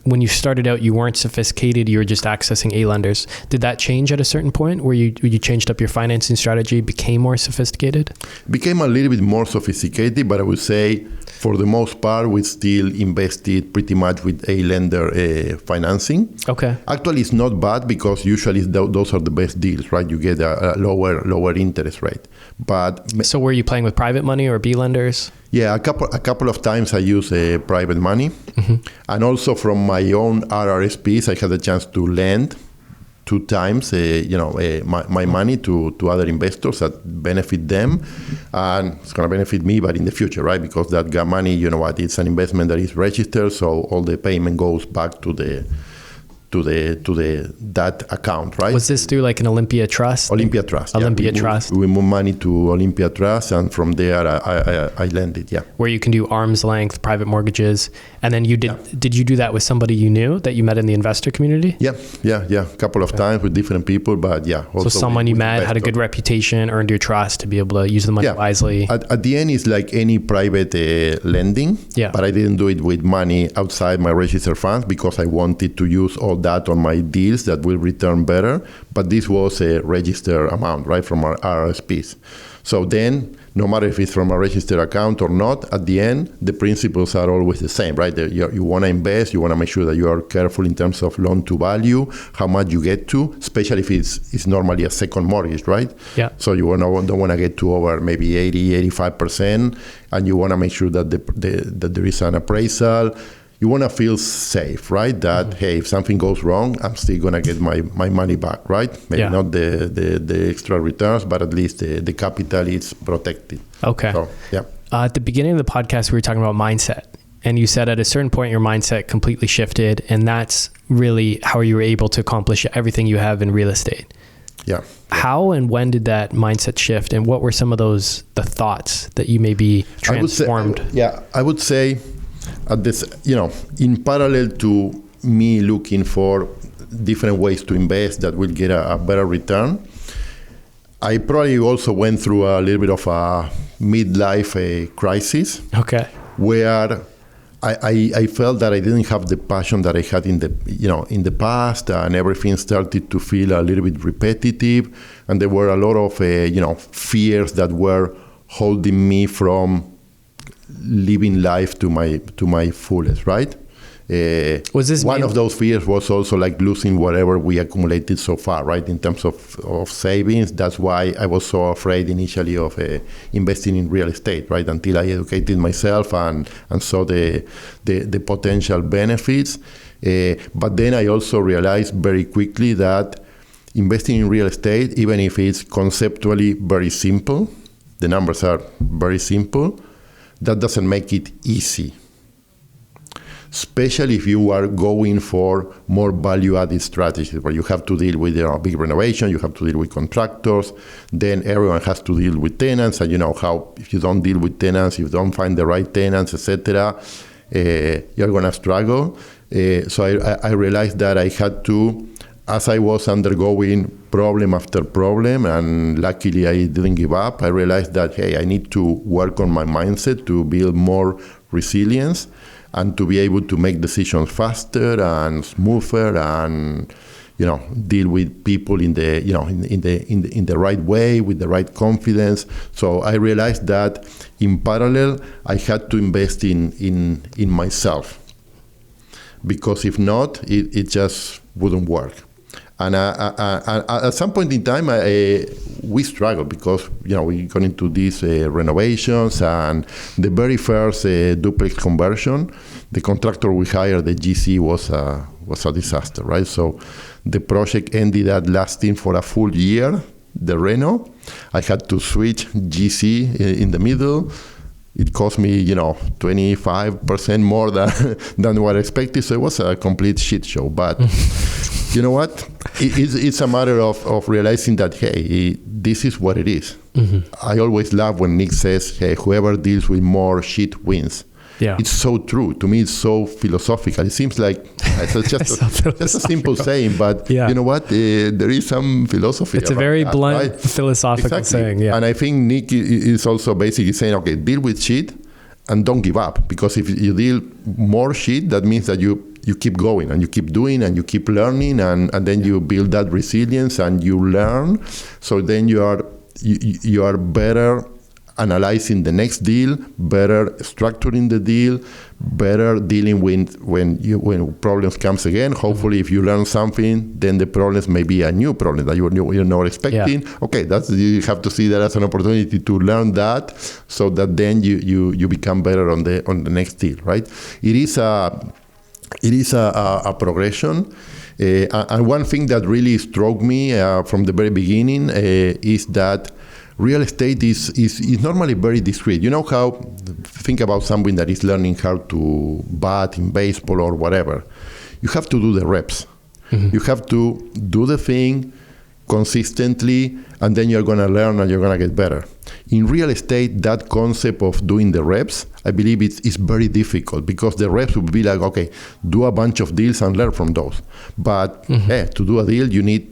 when you started out, you weren't sophisticated, you were just accessing A lenders. Did that change at a certain point where you changed up your financing strategy, became more sophisticated? Became a little bit more sophisticated, but I would say for the most part, we still invested pretty much with A lender financing. Okay. Actually, it's not bad because usually those are the best deals, right? You get a lower interest rate. But so were you playing with private money or B lenders? Yeah, a couple of times I used private money, mm-hmm. and also from my own RRSPs, I had a chance to lend 2 times, my money to other investors that benefit them, and it's going to benefit me, but in the future, right? Because that money, it's an investment that is registered, so all the payment goes back to that account, right? Was this through like an Olympia Trust? Olympia Trust. Trust. We move money to Olympia Trust, and from there I lend it. Yeah. Where you can do arm's length private mortgages, and then you did. Yeah. Did you do that with somebody you knew that you met in the investor community? Yeah. A couple of times with different people, but yeah. Also so someone you met had a good reputation, earned your trust to be able to use the money wisely. At the end, it's like any private lending. Yeah. But I didn't do it with money outside my registered funds because I wanted to use all that on my deals that will return better. But this was a registered amount, right, from our RSPs. So then, no matter if it's from a registered account or not, at the end, the principles are always the same, right? You want to invest, you want to make sure that you are careful in terms of loan to value, how much you get to, especially if it's normally a second mortgage, right? Yeah. So you don't want to get to over maybe 80, 85%, and you want to make sure that that there is an appraisal. you want to feel safe, right? That, hey, if something goes wrong, I'm still going to get my money back, right? Maybe not the extra returns, but at least the capital is protected. Okay. So, yeah. At the beginning of the podcast, we were talking about mindset. And you said at a certain point, your mindset completely shifted. And that's really how you were able to accomplish everything you have in real estate. Yeah. How and when did that mindset shift? And what were some of the thoughts that you maybe transformed? I would say at this, in parallel to me looking for different ways to invest that will get a better return, I probably also went through a little bit of a midlife crisis. Okay. Where I felt that I didn't have the passion that I had in the past, and everything started to feel a little bit repetitive, and there were a lot of fears that were holding me from living life to my fullest, right? Was this one of those fears was also like losing whatever we accumulated so far, right? In terms of savings. That's why I was so afraid initially of investing in real estate, right? Until I educated myself and saw the potential benefits. But then I also realized very quickly that investing in real estate, even if it's conceptually very simple, the numbers are very simple, that doesn't make it easy. Especially if you are going for more value-added strategies where you have to deal with big renovation, you have to deal with contractors, then everyone has to deal with tenants, and how if you don't deal with tenants, if you don't find the right tenants, etc., you're going to struggle. So I realized that I had to, as I was undergoing problem after problem, and luckily I didn't give up, I realized that, hey, I need to work on my mindset to build more resilience and to be able to make decisions faster and smoother, and deal with people in the right way with the right confidence. So I realized that in parallel I had to invest in myself, because if not, it just wouldn't work. And at some point in time, we struggled because we got into these renovations, and the very first duplex conversion, the contractor we hired, the GC, was a disaster, right? So the project ended up lasting for a full year, the reno. I had to switch GC in the middle. It cost me, 25% more than what I expected. So it was a complete shit show. But you know what? It's a matter of realizing that, hey, this is what it is. Mm-hmm. I always laugh when Nick says, hey, whoever deals with more shit wins. Yeah. It's so true. To me, it's so philosophical. It seems like it's just a simple saying, but you know what? There is some philosophy. It's a very blunt, right? Philosophical saying. Yeah. And I think Nick is also basically saying, okay, deal with shit and don't give up. Because if you deal more shit, that means that you keep going and you keep doing and you keep learning, and then you build that resilience and you learn. So then you are better analyzing the next deal, better structuring the deal, better dealing with when problems comes again. Hopefully, if you learn something, then the problems may be a new problem that you're not expecting. Yeah. Okay, you have to see that as an opportunity to learn that, so that then you become better on the next deal, right? It is a progression. And one thing that really struck me from the very beginning is that real estate is normally very discreet. You know how, think about someone that is learning how to bat in baseball or whatever. You have to do the reps. Mm-hmm. You have to do the thing consistently, and then you're going to learn and you're going to get better. In real estate, that concept of doing the reps, I believe it's very difficult, because the reps would be like, okay, do a bunch of deals and learn from those. But to do a deal, you need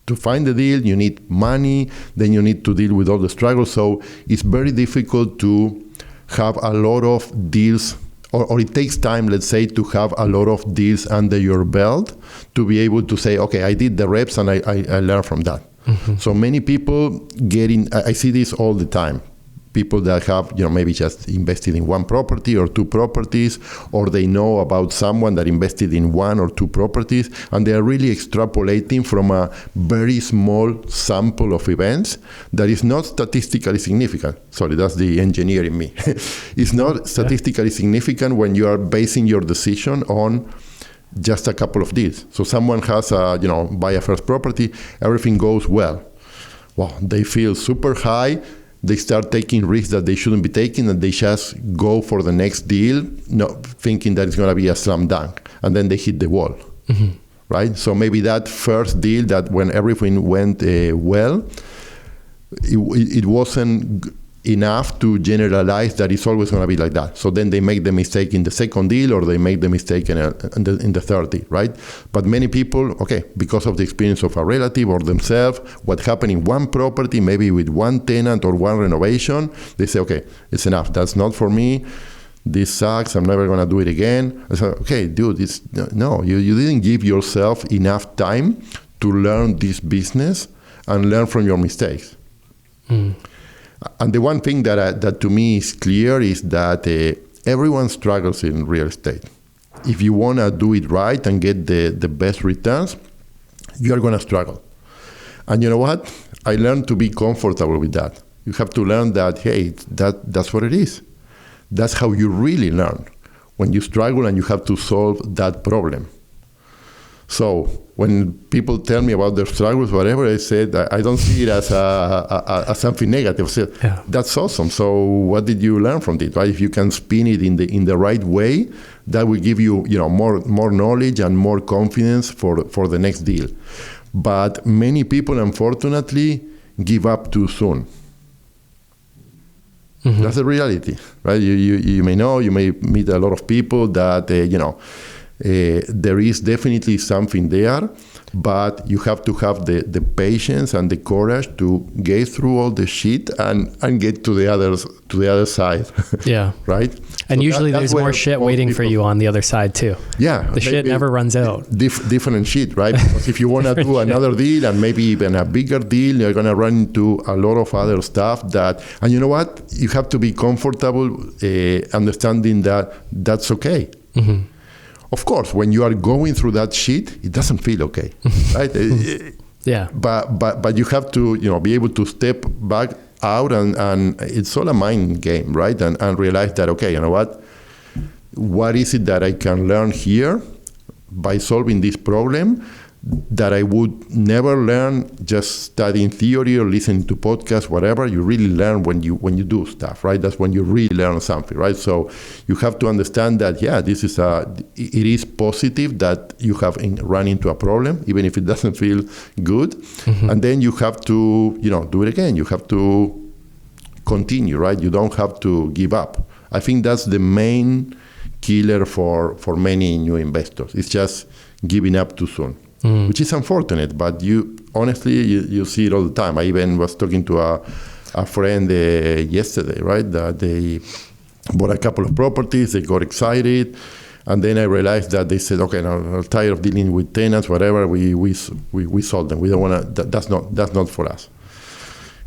to find the deal, you need money, then you need to deal with all the struggles. So it's very difficult to have a lot of deals, or it takes time, let's say, to have a lot of deals under your belt to be able to say, okay, I did the reps and I learned from that. Mm-hmm. So many people I see this all the time. people that have, maybe just invested in one property or two properties, or they know about someone that invested in one or two properties, and they are really extrapolating from a very small sample of events that is not statistically significant. Sorry, that's the engineer in me. It's not statistically significant when you are basing your decision on just a couple of deals. So someone has buy a first property, everything goes well. Well, they feel super high. They start taking risks that they shouldn't be taking, and they just go for the next deal, thinking that it's going to be a slam dunk, and then they hit the wall, right? So maybe that first deal, that when everything went well, it wasn't enough to generalize that it's always going to be like that. So then they make the mistake in the second deal, or they make the mistake in the third deal, right? But many people, because of the experience of a relative or themselves, what happened in one property, maybe with one tenant or one renovation, they say, okay, it's enough. That's not for me. This sucks. I'm never going to do it again. I said, okay, dude, you didn't give yourself enough time to learn this business and learn from your mistakes. And the one thing that to me is clear is that everyone struggles in real estate. If you want to do it right and get the best returns, you are going to struggle. And you know what? I learned to be comfortable with that. You have to learn that, hey, that's what it is. That's how you really learn, when you struggle and you have to solve that problem. So when people tell me about their struggles, whatever, I said, I don't see it as something negative. I said, that's awesome. So what did you learn from it? Right? If you can spin it in the right way, that will give you, more knowledge and more confidence for the next deal. But many people, unfortunately, give up too soon. That's the reality, right? You may know, you may meet a lot of people that there is definitely something there, but you have to have the patience and the courage to get through all the shit and get to the other side. Yeah. Right? And so usually there's more shit waiting for you on the other side too. Yeah. The shit never runs out. Different shit, right? Because if you want to do another deal, and maybe even a bigger deal, you're going to run into a lot of other stuff and you know what? You have to be comfortable understanding that that's okay. Of course, when you are going through that shit, it doesn't feel okay, right? Yeah. But you have to, be able to step back out, and it's all a mind game, right? And realize that, okay, you know what is it that I can learn here by solving this problem that I would never learn just studying theory or listening to podcasts, whatever. You really learn when you do stuff, right? That's when you really learn something, right? So you have to understand that, it is positive that you have run into a problem, even if it doesn't feel good. And then you have to, do it again. You have to continue, right? You don't have to give up. I think that's the main killer for many new investors. It's just giving up too soon. Which is unfortunate, but you see it all the time. I even was talking to a friend yesterday, right? That they bought a couple of properties, they got excited, and then I realized that they said, okay, now I'm tired of dealing with tenants, whatever. We sold them. We don't want to. That's not for us.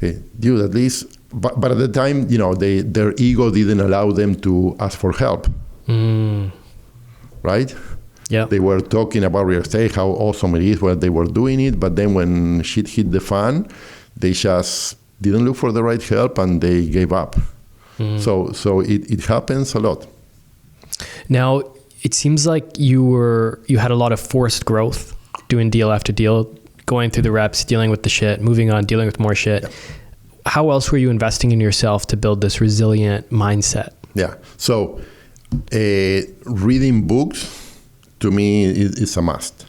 Dude, at least, but at the time, their ego didn't allow them to ask for help, right? Yeah. They were talking about real estate, how awesome it is when they were doing it, but then when shit hit the fan, they just didn't look for the right help and they gave up. So it happens a lot. Now, it seems like you had a lot of forced growth, doing deal after deal, going through the reps, dealing with the shit, moving on, dealing with more shit. Yeah. How else were you investing in yourself to build this resilient mindset? Yeah. So reading books, to me, is a must.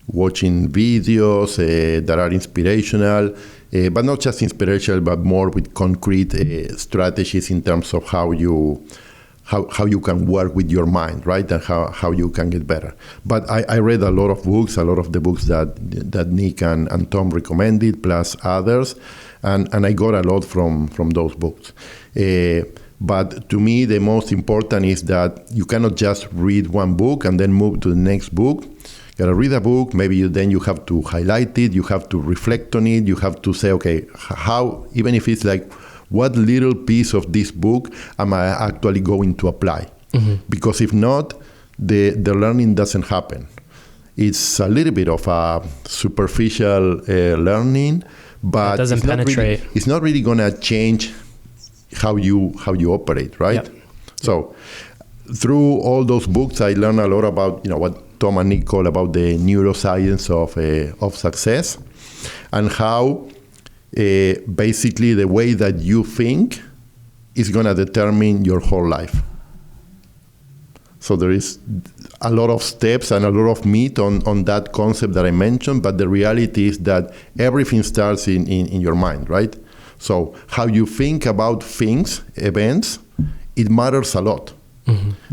Watching videos that are inspirational, but not just inspirational, but more with concrete strategies in terms of how you can work with your mind, right? And how you can get better. But I read a lot of the books that Nick and Tom recommended, plus others, and I got a lot from those books. But to me, the most important is that you cannot just read one book and then move to the next book. You gotta read a book, maybe then you have to highlight it, you have to reflect on it, you have to say, okay, how, even if it's like what little piece of this book am I actually going to apply? Because if not, the learning doesn't happen. It's a little bit of a superficial learning, but it doesn't penetrate. It's not really going to change how you operate, right? Yep. So through all those books, I learned a lot about what Tom and Nick call about the neuroscience of success, and how basically the way that you think is going to determine your whole life. So there is a lot of steps and a lot of meat on that concept that I mentioned, but the reality is that everything starts in your mind, right? So how you think about things, events, it matters a lot,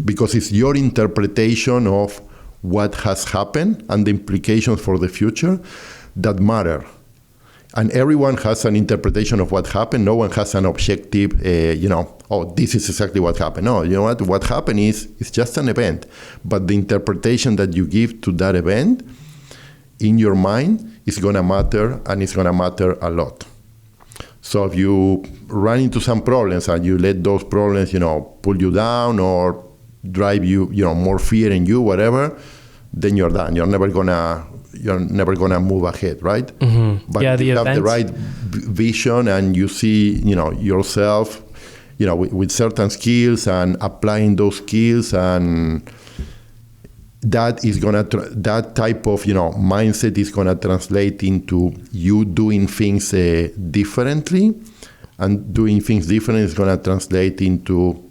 because it's your interpretation of what has happened and the implications for the future that matter. And everyone has an interpretation of what happened. No one has an objective, this is exactly what happened. No, you know what happened is it's just an event. But the interpretation that you give to that event in your mind is going to matter, and it's going to matter a lot. So if you run into some problems and you let those problems, pull you down or drive you, more fear in you, whatever, then you're done. You're never gonna move ahead, right? But if you have the right vision and you see, yourself, with certain skills and applying those skills, and that is that type of, mindset is gonna translate into you doing things differently, and doing things differently is gonna translate into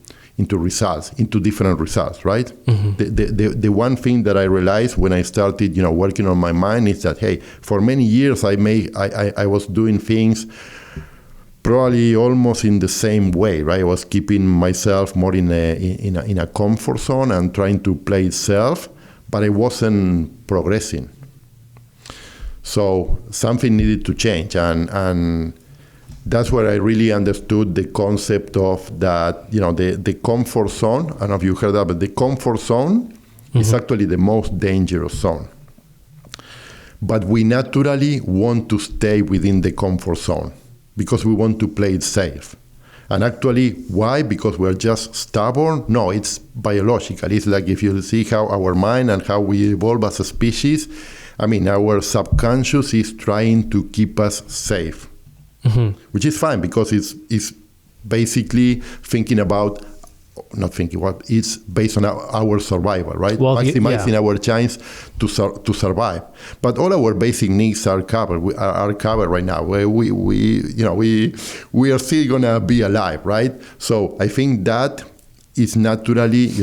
results, into different results, right? The one thing that I realized when I started, working on my mind is that, hey, for many years I was doing things probably almost in the same way, right? I was keeping myself more in a comfort zone and trying to play it safe, but I wasn't progressing. So something needed to change, and that's where I really understood the concept of that, the comfort zone. I don't know if you heard that, but the comfort zone is actually the most dangerous zone. But we naturally want to stay within the comfort zone because we want to play it safe. And actually, why? Because we're just stubborn? No, it's biological. It's like if you see how our mind and how we evolve as a species, our subconscious is trying to keep us safe. Which is fine, because it's basically it's based on our survival, right? Well, maximizing our chance to survive. But all our basic needs are covered. Are covered right now. We are still gonna be alive, right? So I think that is naturally,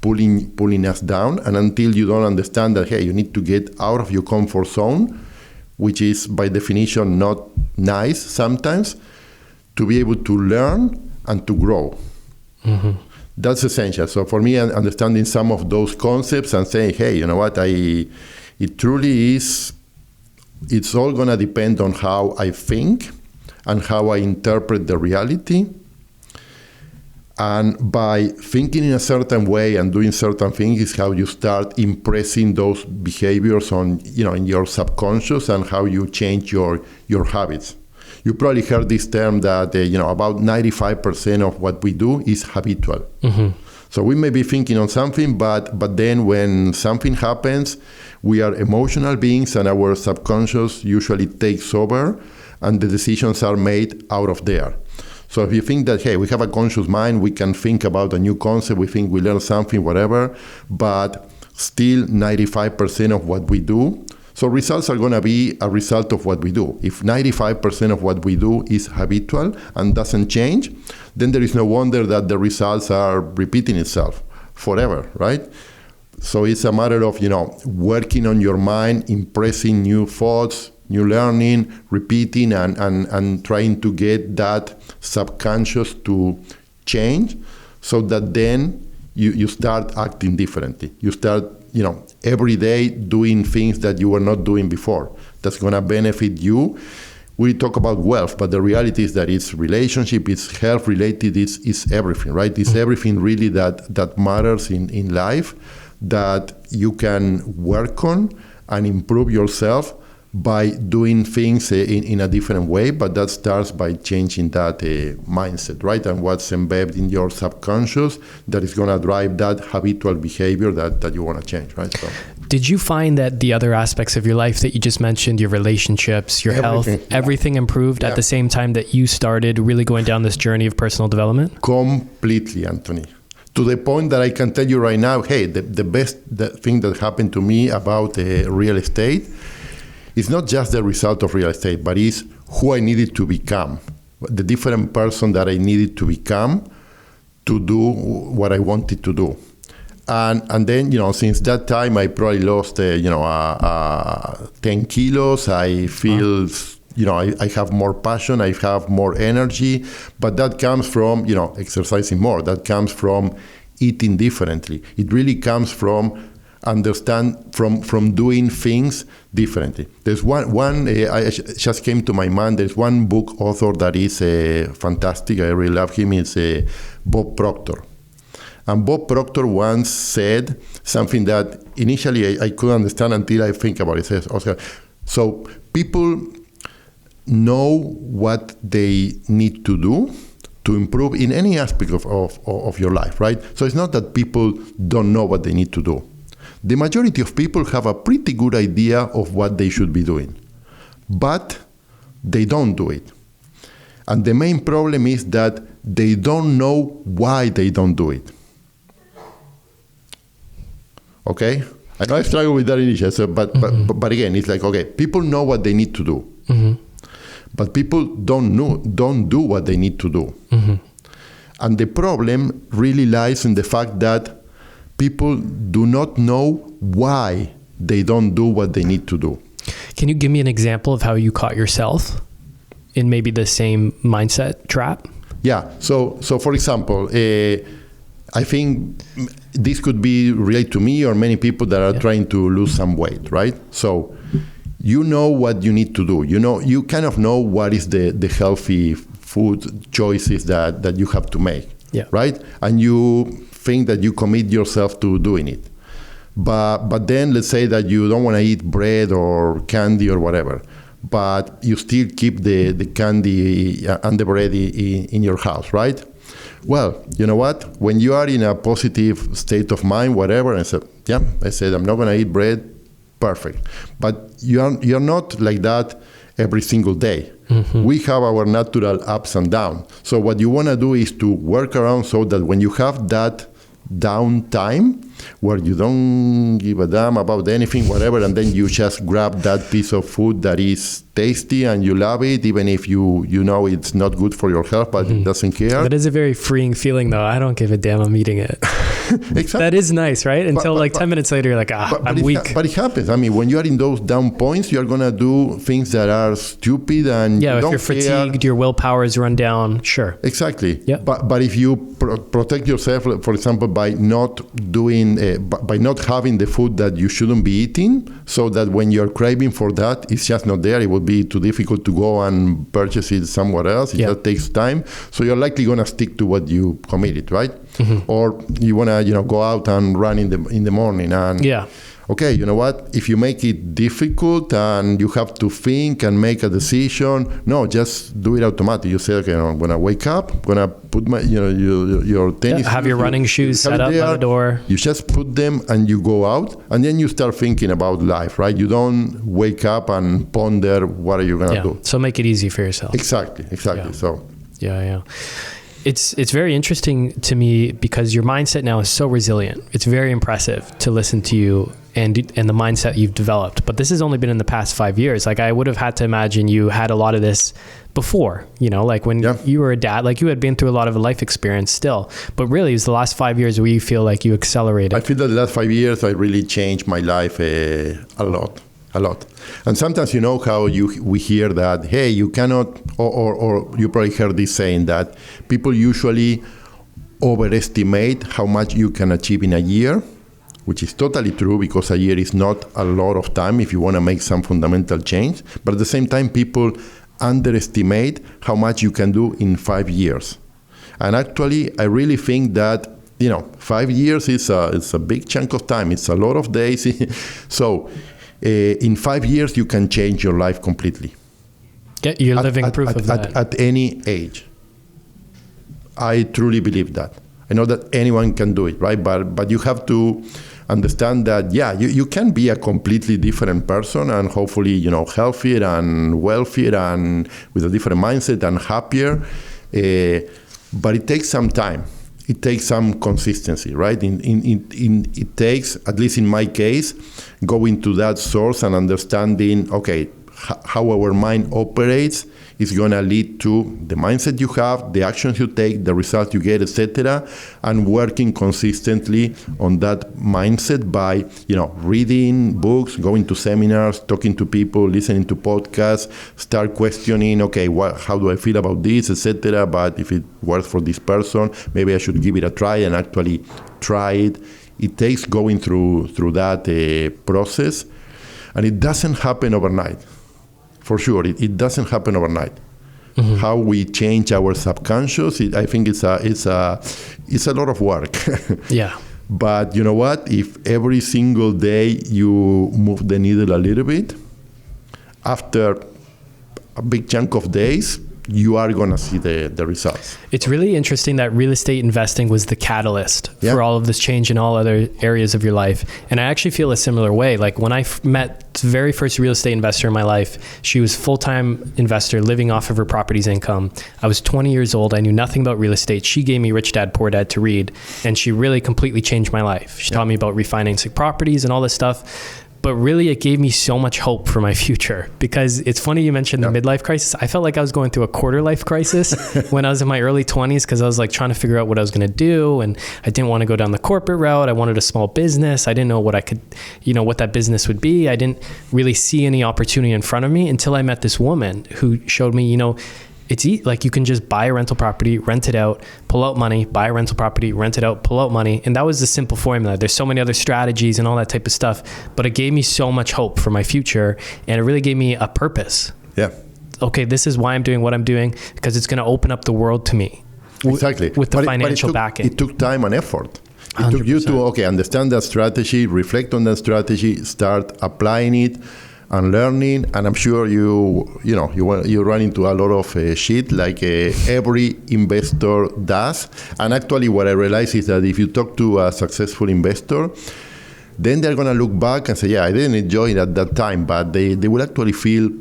pulling us down. And until you don't understand that, hey, you need to get out of your comfort zone, which is by definition not nice sometimes, to be able to learn and to grow. That's essential. So for me, understanding some of those concepts and saying, hey, you know what, it truly is, it's all going to depend on how I think and how I interpret the reality. And by thinking in a certain way and doing certain things is how you start impressing those behaviors on, in your subconscious, and how you change your habits. You probably heard this term that, about 95% of what we do is habitual. So we may be thinking on something, but then when something happens, we are emotional beings, and our subconscious usually takes over, and the decisions are made out of there. So if you think that, hey, we have a conscious mind, we can think about a new concept, we think we learn something, whatever, but still 95% of what we do. So results are going to be a result of what we do. If 95% of what we do is habitual and doesn't change, then there is no wonder that the results are repeating itself forever, right? So it's a matter of, working on your mind, impressing new thoughts, new learning, repeating, and trying to get that subconscious to change, so that then you start acting differently. You start, every day doing things that you were not doing before. That's going to benefit you. We talk about wealth, but the reality is that it's relationship, it's health related, it's everything, right? It's everything really that matters in life, that you can work on and improve yourself by doing things in a different way, but that starts by changing that mindset, right? And what's embedded in your subconscious that is going to drive that habitual behavior that you want to change, right? So, did you find that the other aspects of your life that you just mentioned, your relationships, your health, everything improved at the same time that you started really going down this journey of personal development? Completely, Anthony. To the point that I can tell you right now, hey, the best thing that happened to me about real estate is not just the result of real estate, but is who I needed to become, the different person that I needed to become to do what I wanted to do. And then, since that time, I probably lost, 10 kilos. I feel, I have more passion, I have more energy, but that comes from, exercising more. That comes from eating differently. It really comes from from doing things differently. There's one I just came to my mind. There's one book author that is fantastic. I really love him. It's Bob Proctor. And Bob Proctor once said something that initially I couldn't understand until I think about it. He says, Oscar, so people know what they need to do to improve in any aspect of your life, right? So it's not that people don't know what they need to do. The majority of people have a pretty good idea of what they should be doing, but they don't do it. And the main problem is that they don't know why they don't do it. Okay? I know I struggle with that initially, but again, it's like, okay, people know what they need to do, but people don't do what they need to do. And the problem really lies in the fact that people do not know why they don't do what they need to do. Can you give me an example of how you caught yourself in maybe the same mindset trap? Yeah. So for example, I think this could be related to me or many people that are trying to lose some weight, right? So you know what you need to do. You kind of know what is the healthy food choices that you have to make, right? And you think that you commit yourself to doing it. But then let's say that you don't want to eat bread or candy or whatever, but you still keep the candy and the bread in your house, right? Well, you know what? When you are in a positive state of mind, whatever, and I said, I'm not going to eat bread, perfect. But you're not like that every single day. We have our natural ups and downs. So what you want to do is to work around so that when you have that downtime where you don't give a damn about anything, whatever, and then you just grab that piece of food that is tasty and you love it, even if you know it's not good for your health, but it doesn't care. That is a very freeing feeling, though. I don't give a damn, I'm eating it. Exactly. That is nice, right? Until 10 minutes later, you're like, I'm weak. But it happens. I mean, when you are in those down points, you're going to do things that are stupid and if you're fatigued, your willpower is run down, sure. Exactly. Yep. But if you protect yourself, for example, by not having the food that you shouldn't be eating, so that when you're craving for that, it's just not there. It would be too difficult to go and purchase it somewhere else. It just takes time. So you're likely going to stick to what you committed, right? Or you want to, go out and run in the morning. And okay, you know what? If you make it difficult and you have to think and make a decision, no, just do it automatically. You say, okay, I'm going to wake up, I'm going to put my, your tennis. Have your running shoes set up by the door. You just put them and you go out, and then you start thinking about life, right? You don't wake up and ponder what are you going to do. So make it easy for yourself. Exactly. Yeah. So. Yeah. It's very interesting to me because your mindset now is so resilient. It's very impressive to listen to you and the mindset you've developed. But this has only been in the past 5 years. Like I would have had to imagine you had a lot of this before, like when you were a dad, like you had been through a lot of life experience still. But really, it's the last 5 years where you feel like you accelerated. I feel that the last 5 years, I really changed my life a lot. And sometimes how we hear that, hey, you cannot, or you probably heard this saying that people usually overestimate how much you can achieve in a year, which is totally true because a year is not a lot of time if you want to make some fundamental change. But at the same time, people underestimate how much you can do in 5 years. And actually, I really think that 5 years is a big chunk of time. It's a lot of days. So in 5 years you can change your life completely. Yeah, you're living proof of that. At any age. I truly believe that. I know that anyone can do it, right? But you have to understand that, you can be a completely different person and hopefully, healthier and wealthier and with a different mindset and happier. But it takes some time. It takes some consistency, right? It takes, at least in my case, going to that source and understanding, okay, how our mind operates is going to lead to the mindset you have, the actions you take, the results you get, etc., and working consistently on that mindset by, reading books, going to seminars, talking to people, listening to podcasts, start questioning, okay, how do I feel about this, etc., but if it works for this person, maybe I should give it a try and actually try it. It takes going through that process, and it doesn't happen overnight. For sure, it doesn't happen overnight. Mm-hmm. How we change our subconscious, I think it's a lot of work. Yeah. But you know what? If every single day you move the needle a little bit, after a big chunk of days, you are going to see the results. It's really interesting that real estate investing was the catalyst for all of this change in all other areas of your life. And I actually feel a similar way. Like when I met the very first real estate investor in my life, she was full-time investor living off of her property's income. I was 20 years old. I knew nothing about real estate. She gave me Rich Dad, Poor Dad to read, and she really completely changed my life. She taught me about refinancing properties and all this stuff. But really, it gave me so much hope for my future, because it's funny you mentioned the midlife crisis. I felt like I was going through a quarter life crisis when I was in my early 20s, because I was like trying to figure out what I was going to do. And I didn't want to go down the corporate route. I wanted a small business. I didn't know what I could, what that business would be. I didn't really see any opportunity in front of me until I met this woman who showed me, it's like you can just buy a rental property, rent it out, pull out money, buy a rental property, rent it out, pull out money. And that was the simple formula. There's so many other strategies and all that type of stuff, but it gave me so much hope for my future. And it really gave me a purpose. Yeah. Okay, this is why I'm doing what I'm doing, because it's going to open up the world to me. Exactly. With the financial backing. It took time and effort. It 100%. took you to, understand that strategy, reflect on that strategy, start applying it, and learning. And I'm sure you run into a lot of shit like every investor does. And actually what I realized is that if you talk to a successful investor, then they're going to look back and say, I didn't enjoy it at that time, but they will actually feel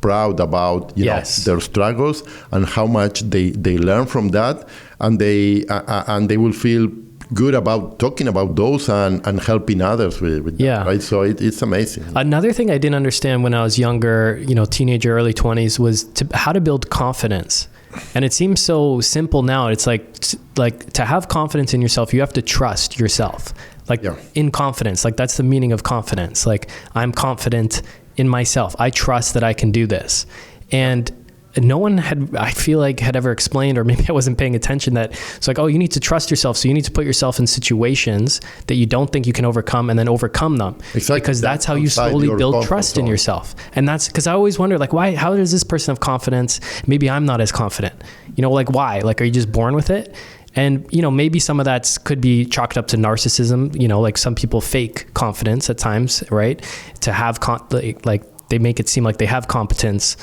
proud about their struggles and how much they learn from that, and they will feel good about talking about those and helping others with that, right? So it's amazing. Another thing I didn't understand when I was younger, teenager, early 20s, was how to build confidence. And it seems so simple now. It's like to have confidence in yourself, you have to trust yourself. In confidence, that's the meaning of confidence. I'm confident in myself. I trust that I can do this. And no one had ever explained, or maybe I wasn't paying attention, that it's you need to trust yourself. So you need to put yourself in situations that you don't think you can overcome, and then overcome them. Exactly. Because that's how you slowly build trust in yourself. And that's because I always wonder, how does this person have confidence? Maybe I'm not as confident. Why? Are you just born with it? And, maybe some of that could be chalked up to narcissism. Some people fake confidence at times, right? To have, they make it seem like they have competence.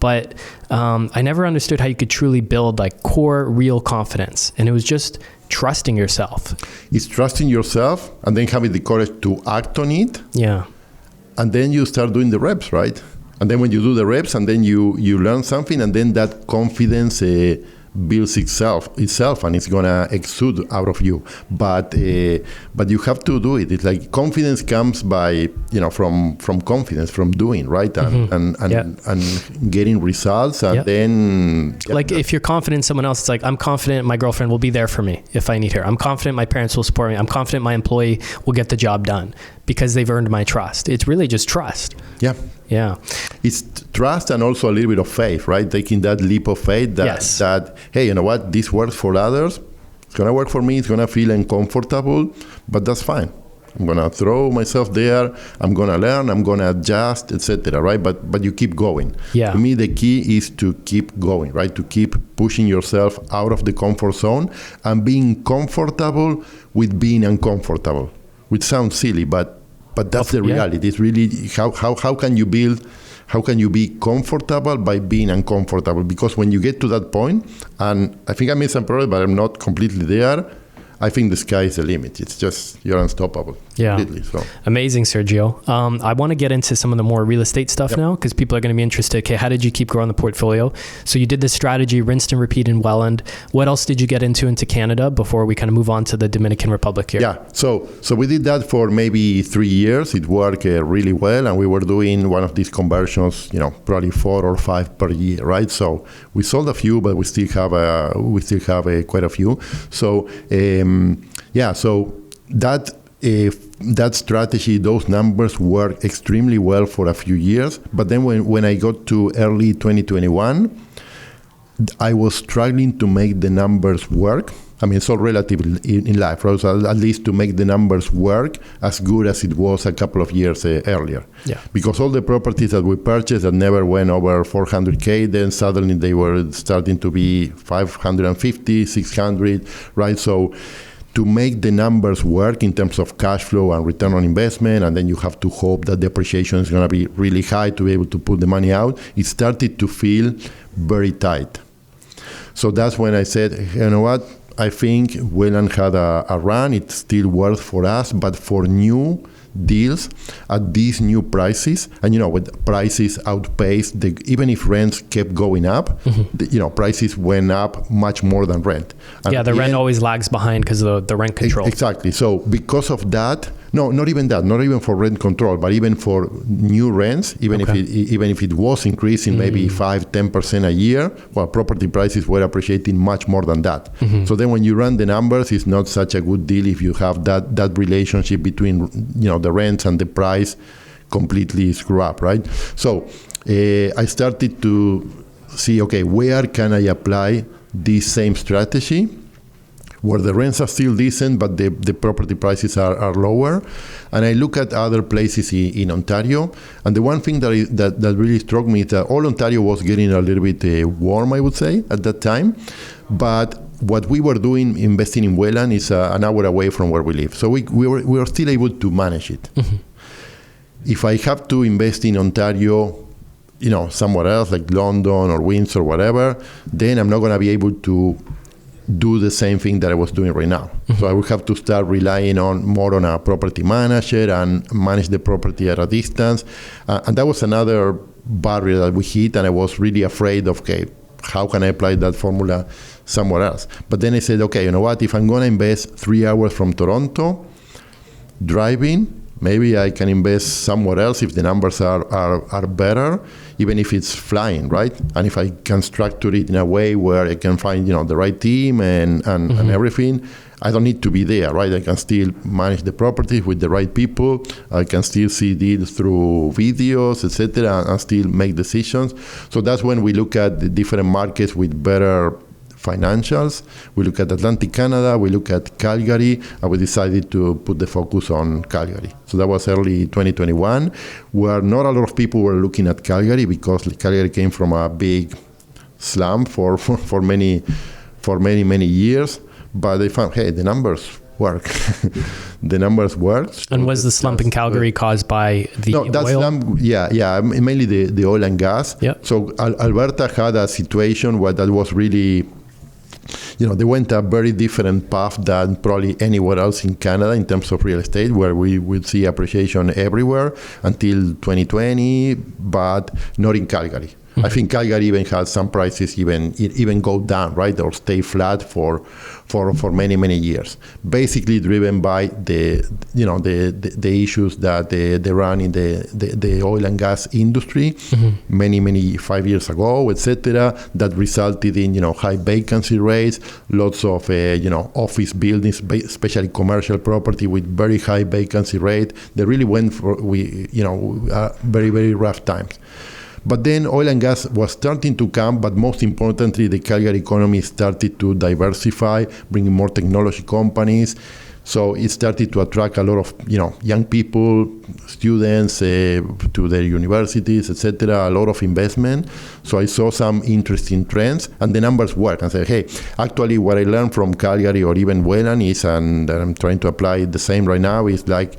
But I never understood how you could truly build core real confidence. And it was just trusting yourself. It's trusting yourself and then having the courage to act on it. Yeah. And then you start doing the reps, right? And then when you do the reps and then you learn something, and then that confidence builds itself and it's gonna exude out of you. But you have to do it. It's confidence comes by from confidence, from doing, right? And getting results, and then if you're confident in someone else, it's I'm confident my girlfriend will be there for me if I need her. I'm confident my parents will support me. I'm confident my employee will get the job done because they've earned my trust. It's really just trust. Yeah. It's trust and also a little bit of faith, right? Taking that leap of faith that hey, you know what? This works for others. It's going to work for me. It's going to feel uncomfortable, but that's fine. I'm going to throw myself there. I'm going to learn. I'm going to adjust, etc. Right? But you keep going. Yeah. To me, the key is to keep going, right? To keep pushing yourself out of the comfort zone and being comfortable with being uncomfortable, which sounds silly, but But that's the reality. It's really how can you build, how can you be comfortable by being uncomfortable? Because when you get to that point, and I think I made some progress, but I'm not completely there, I think the sky is the limit. It's just, you're unstoppable. Yeah. Completely, so. Amazing, Sergio. I want to get into some of the more real estate stuff now, because people are going to be interested. Okay, how did you keep growing the portfolio? So you did this strategy, rinsed and repeat in Welland. What else did you get into Canada before we kind of move on to the Dominican Republic here? Yeah, so we did that for maybe 3 years. It worked really well, and we were doing one of these conversions, probably 4 or 5 per year, right? So we sold a few, but we still have quite a few. So so that strategy, those numbers worked extremely well for a few years. But then when I got to early 2021, I was struggling to make the numbers work. I mean, it's all relative in life, right? So at least to make the numbers work as good as it was a couple of years earlier. Yeah. Because all the properties that we purchased that never went over 400K, then suddenly they were starting to be 550, 600, right? So to make the numbers work in terms of cash flow and return on investment, and then you have to hope that depreciation is going to be really high to be able to put the money out, it started to feel very tight. So that's when I said, you know what, I think Welland had a run. It still works for us, but for new deals at these new prices, and when prices outpaced, even if rents kept going up, prices went up much more than rent. And the rent always lags behind because of the rent control. Exactly. So because of that, no, not even that, not even for rent control, but even for new rents, even if it was increasing maybe 5-10% a year, well, property prices were appreciating much more than that. So then when you run the numbers, it's not such a good deal if you have that relationship between the rents and the price completely screw up, right? So I started to see, okay, where can I apply this same strategy where the rents are still decent, but the property prices are lower? And I look at other places in Ontario, and the one thing that really struck me is that all Ontario was getting a little bit warm, I would say, at that time. But what we were doing, investing in Welland, is an hour away from where we live. So we were still able to manage it. If I have to invest in Ontario, somewhere else, like London or Windsor or whatever, then I'm not going to be able to do the same thing that I was doing right now. So I would have to start relying more on a property manager and manage the property at a distance. And that was another barrier that we hit, and I was really afraid of, okay, how can I apply that formula somewhere else? But then I said, okay, you know what? If I'm going to invest 3 hours from Toronto, driving, maybe I can invest somewhere else if the numbers are better, even if it's flying, right? And if I can structure it in a way where I can find, the right team and everything, I don't need to be there, right? I can still manage the property with the right people. I can still see deals through videos, etc., and still make decisions. So that's when we look at the different markets with better financials. We look at Atlantic Canada, we look at Calgary, and we decided to put the focus on Calgary. So that was early 2021, where not a lot of people were looking at Calgary because Calgary came from a big slump for many years. But they found, hey, the numbers work. The numbers work. So and was the slump in Calgary caused by the oil? Slump, mainly the oil and gas. Yeah. So Alberta had a situation where that was really, they went a very different path than probably anywhere else in Canada in terms of real estate, where we would see appreciation everywhere until 2020, but not in Calgary. I think Calgary even had some prices even go down, right, or stay flat for many years. Basically driven by the issues that they run in the oil and gas industry many 5 years ago, etc. That resulted in high vacancy rates, lots of office buildings, especially commercial property with very high vacancy rate. They really went for very rough times. But then oil and gas was starting to come, but most importantly, the Calgary economy started to diversify, bringing more technology companies. So it started to attract a lot of young people, students to their universities, etc. A lot of investment. So I saw some interesting trends, and the numbers worked. I said, hey, actually, what I learned from Calgary or even Welland is, and I'm trying to apply the same right now, is like,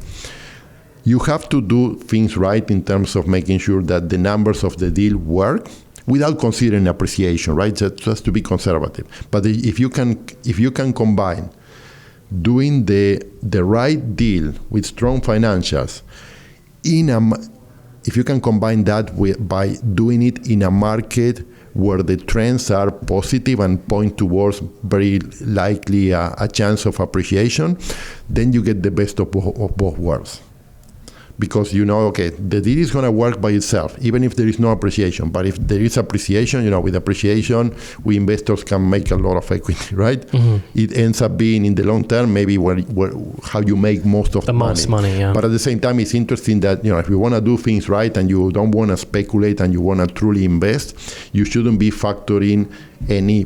you have to do things right in terms of making sure that the numbers of the deal work without considering appreciation, right? Just to be conservative. But if you can combine doing the right deal with strong financials if you can combine that by doing it in a market where the trends are positive and point towards very likely a chance of appreciation, then you get the best of both worlds. Because okay, the deal is going to work by itself, even if there is no appreciation. But if there is appreciation, with appreciation, we investors can make a lot of equity, right? Mm-hmm. It ends up being, in the long term, maybe where how you make most of the money. Most money, yeah. But at the same time, it's interesting that, if you want to do things right and you don't want to speculate and you want to truly invest, you shouldn't be factoring any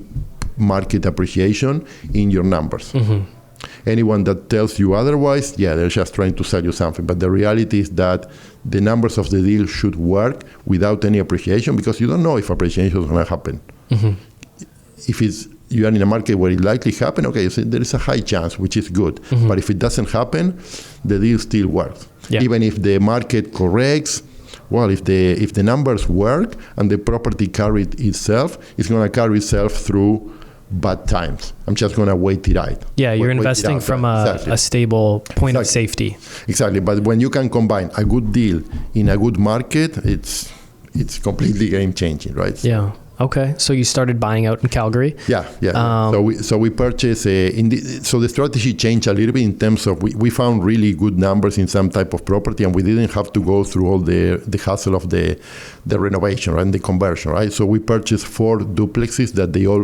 market appreciation in your numbers. Mm-hmm. Anyone that tells you otherwise, they're just trying to sell you something. But the reality is that the numbers of the deal should work without any appreciation, because you don't know if appreciation is going to happen. Mm-hmm. If you are in a market where it likely happen, okay, so there is a high chance, which is good. Mm-hmm. But if it doesn't happen, the deal still works. Yeah. Even if the market corrects, well, if the numbers work and the property carried itself, it's going to carry itself through bad times. I'm just going to wait it out. Yeah, you're investing from a stable point of safety. Exactly. But when you can combine a good deal in a good market, it's completely game changing, right? Yeah. Okay. So you started buying out in Calgary? Yeah. So we purchased, so the strategy changed a little bit in terms of we found really good numbers in some type of property, and we didn't have to go through all the hassle of the renovation, right, and the conversion, right? So we purchased 4 duplexes that they all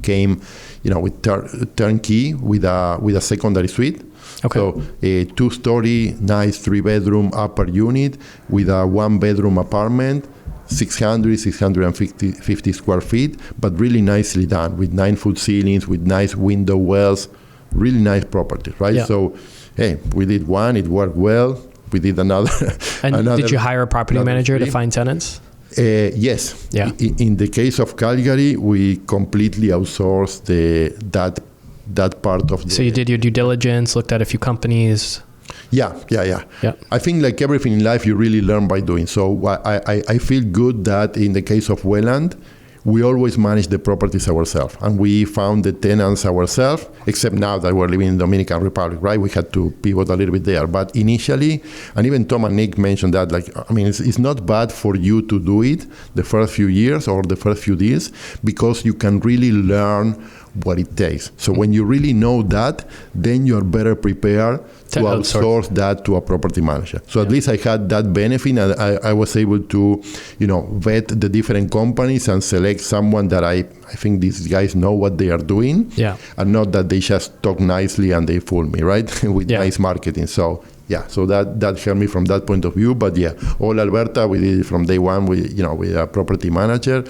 came, with turnkey with a secondary suite. Okay. So a 2-story, nice 3-bedroom upper unit with a 1-bedroom apartment, 650 square feet, but really nicely done with 9-foot ceilings, with nice window wells, really nice property, right? Yeah. So, we did one, it worked well. We did another. And did you hire a property manager to find tenants? Yes. Yeah. In the case of Calgary, we completely outsourced that part of the... So you did your due diligence, looked at a few companies... Yeah. I think like everything in life, you really learn by doing. So I feel good that in the case of Welland, we always manage the properties ourselves. And we found the tenants ourselves, except now that we're living in the Dominican Republic, right? We had to pivot a little bit there. But initially, and even Tom and Nick mentioned that, it's not bad for you to do it the first few years or the first few deals, because you can really learn what it takes. So when you really know that, then you're better prepared to outsource that to a property manager. So at least I had that benefit, and I was able to, vet the different companies and select someone that I think these guys know what they are doing, and not that they just talk nicely and they fool me, right? With nice marketing. So so that helped me from that point of view. But all Alberta, we did it from day one with a property manager,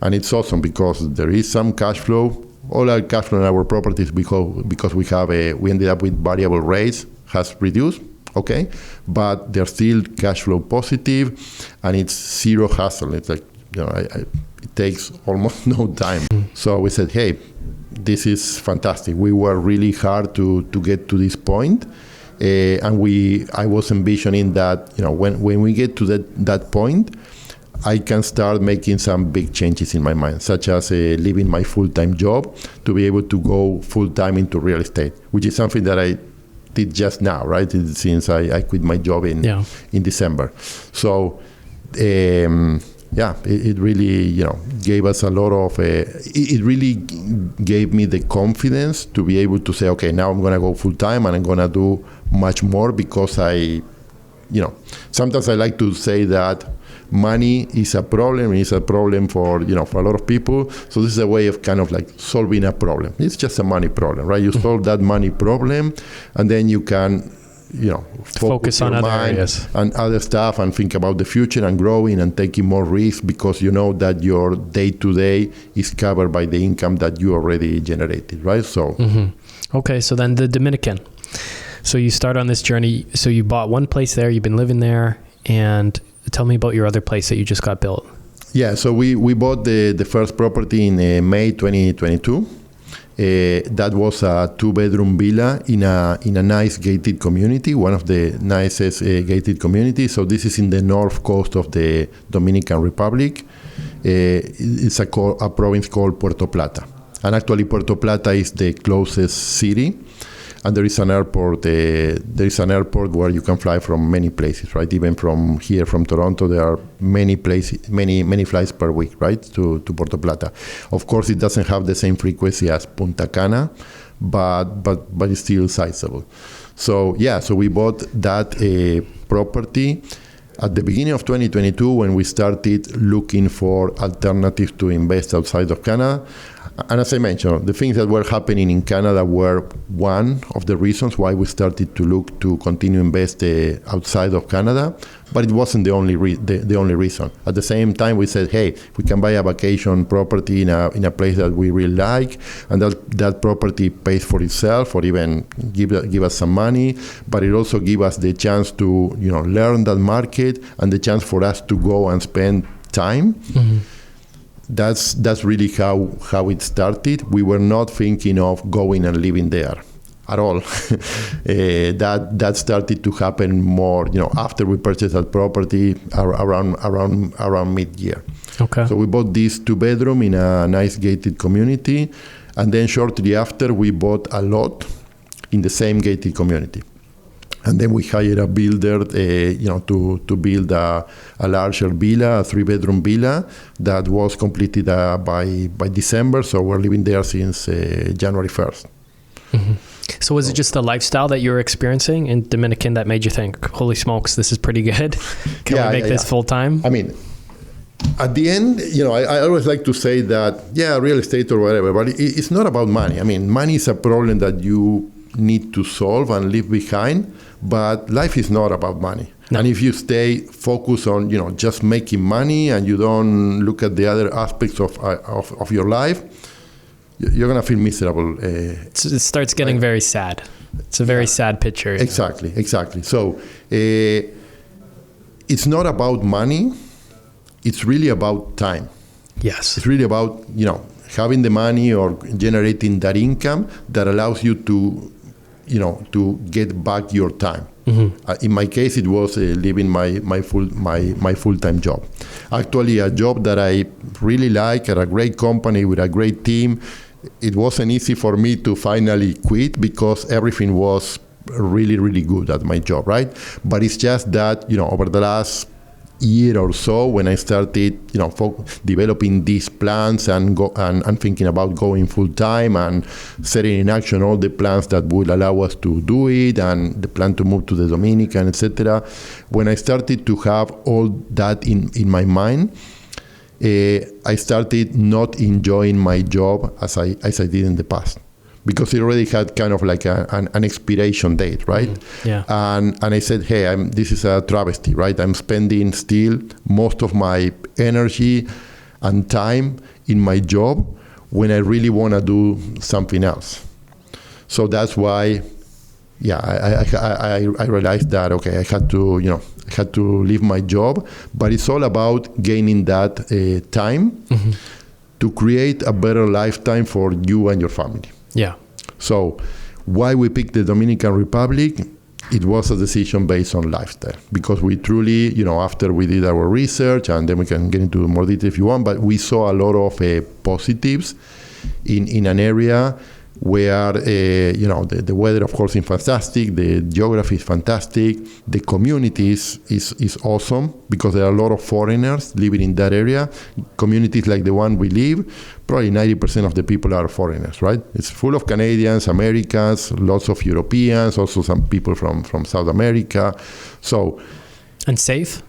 and it's awesome because there is some cash flow. All our cash flow in our properties, because we ended up with variable rates, has reduced, okay, but they're still cash flow positive, and it's zero hassle. It's like, it takes almost no time. So we said, hey, this is fantastic. We were really hard to get to this point, and I was envisioning that when we get to that point, I can start making some big changes in my mind, such as leaving my full-time job to be able to go full-time into real estate, which is something that I did just now, right? Since I quit my job in December. So, it really, gave us a lot of, it really gave me the confidence to be able to say, okay, now I'm going to go full-time and I'm going to do much more, because sometimes I like to say that money is a problem. It's a problem for a lot of people. So this is a way of kind of like solving a problem. It's just a money problem, right? You solve that money problem, and then you can, focus on other areas and other stuff, and think about the future and growing and taking more risks, because you know that your day-to-day is covered by the income that you already generated, right? So, okay. So then the Dominican. So you start on this journey. So you bought one place there. You've been living there, and tell me about your other place that you just got built. Yeah, so we bought the first property in May 2022. That was a 2-bedroom villa in a nice gated community, one of the nicest gated communities. So this is in the north coast of the Dominican Republic. It's a province called Puerto Plata. And actually Puerto Plata is the closest city. And there is an airport. Where you can fly from many places, right? Even from here, from Toronto, there are many places, many flights per week, right, to Puerto Plata. Of course, it doesn't have the same frequency as Punta Cana, but it's still sizable. So we bought that property at the beginning of 2022 when we started looking for alternatives to invest outside of Canada. And as I mentioned, the things that were happening in Canada were one of the reasons why we started to look to continue invest outside of Canada, but it wasn't the only reason. At the same time, we said, hey, we can buy a vacation property in a place that we really like, and that property pays for itself, or even give us some money, but it also gives us the chance to learn that market and the chance for us to go and spend time. Mm-hmm. That's really how it started. We were not thinking of going and living there at all. That started to happen more, after we purchased that property around mid-year. Okay. So we bought this 2-bedroom in a nice gated community, and then shortly after we bought a lot in the same gated community. And then we hired a builder, to build a larger villa, a 3-bedroom villa that was completed by December. So we're living there since January 1st. Mm-hmm. So was it just the lifestyle that you were experiencing in Dominican that made you think, holy smokes, this is pretty good? Can we make this full time? I mean, at the end, I always like to say that, real estate or whatever, but it's not about money. I mean, money is a problem that you need to solve and leave behind, but life is not about money. No. And if you stay focused on just making money and you don't look at the other aspects of your life, you're gonna feel miserable. It starts getting very sad. It's a very sad picture. Exactly. So it's not about money. It's really about time. Yes. It's really about having the money or generating that income that allows you to get back your time. Mm-hmm. In my case, it was leaving my full-time job. Actually, a job that I really like at a great company with a great team. It wasn't easy for me to finally quit because everything was really, really good at my job, right? But it's just that, over the last year or so, when I started, developing these plans and thinking about going full time and setting in action all the plans that would allow us to do it and the plan to move to the Dominican, etc. When I started to have all that in my mind, I started not enjoying my job as I did in the past, because it already had kind of like an expiration date, right? Mm-hmm. Yeah. And I said, hey, this is a travesty, right? I'm spending still most of my energy and time in my job when I really want to do something else. So that's why, I realized that, okay, I had to leave my job, but it's all about gaining that time mm-hmm. to create a better lifetime for you and your family. Yeah. So why we picked the Dominican Republic, it was a decision based on lifestyle, because we truly, after we did our research, and then we can get into more detail if you want, but we saw a lot of positives in an area where, the weather, of course, is fantastic, the geography is fantastic, the community is awesome, because there are a lot of foreigners living in that area. Communities like the one we live, probably 90% of the people are foreigners, right? It's full of Canadians, Americans, lots of Europeans, also some people from South America. So, and safe?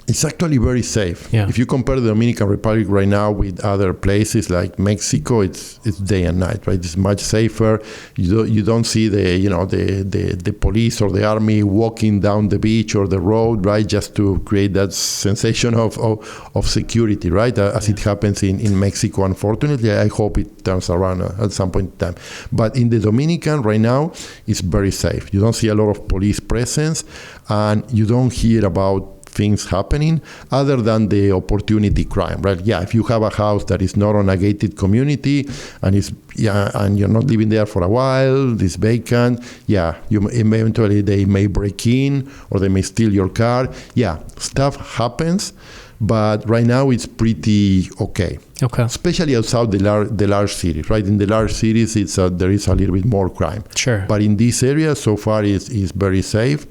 It's actually very safe. Yeah. If you compare the Dominican Republic right now with other places like Mexico, it's day and night, right? It's much safer. You don't see the police or the army walking down the beach or the road, right? Just to create that sensation of security, right? As it happens in Mexico, unfortunately. I hope it turns around at some point in time. But in the Dominican right now, it's very safe. You don't see a lot of police presence, and you don't hear about things happening other than the opportunity crime, right? Yeah, if you have a house that is not on a gated community and and you're not living there for a while, it's vacant, eventually they may break in or they may steal your car. Yeah, stuff happens, but right now it's pretty okay. Okay. Especially outside the large cities, right? In the large cities, there is a little bit more crime. Sure. But in this area, so far, is very safe.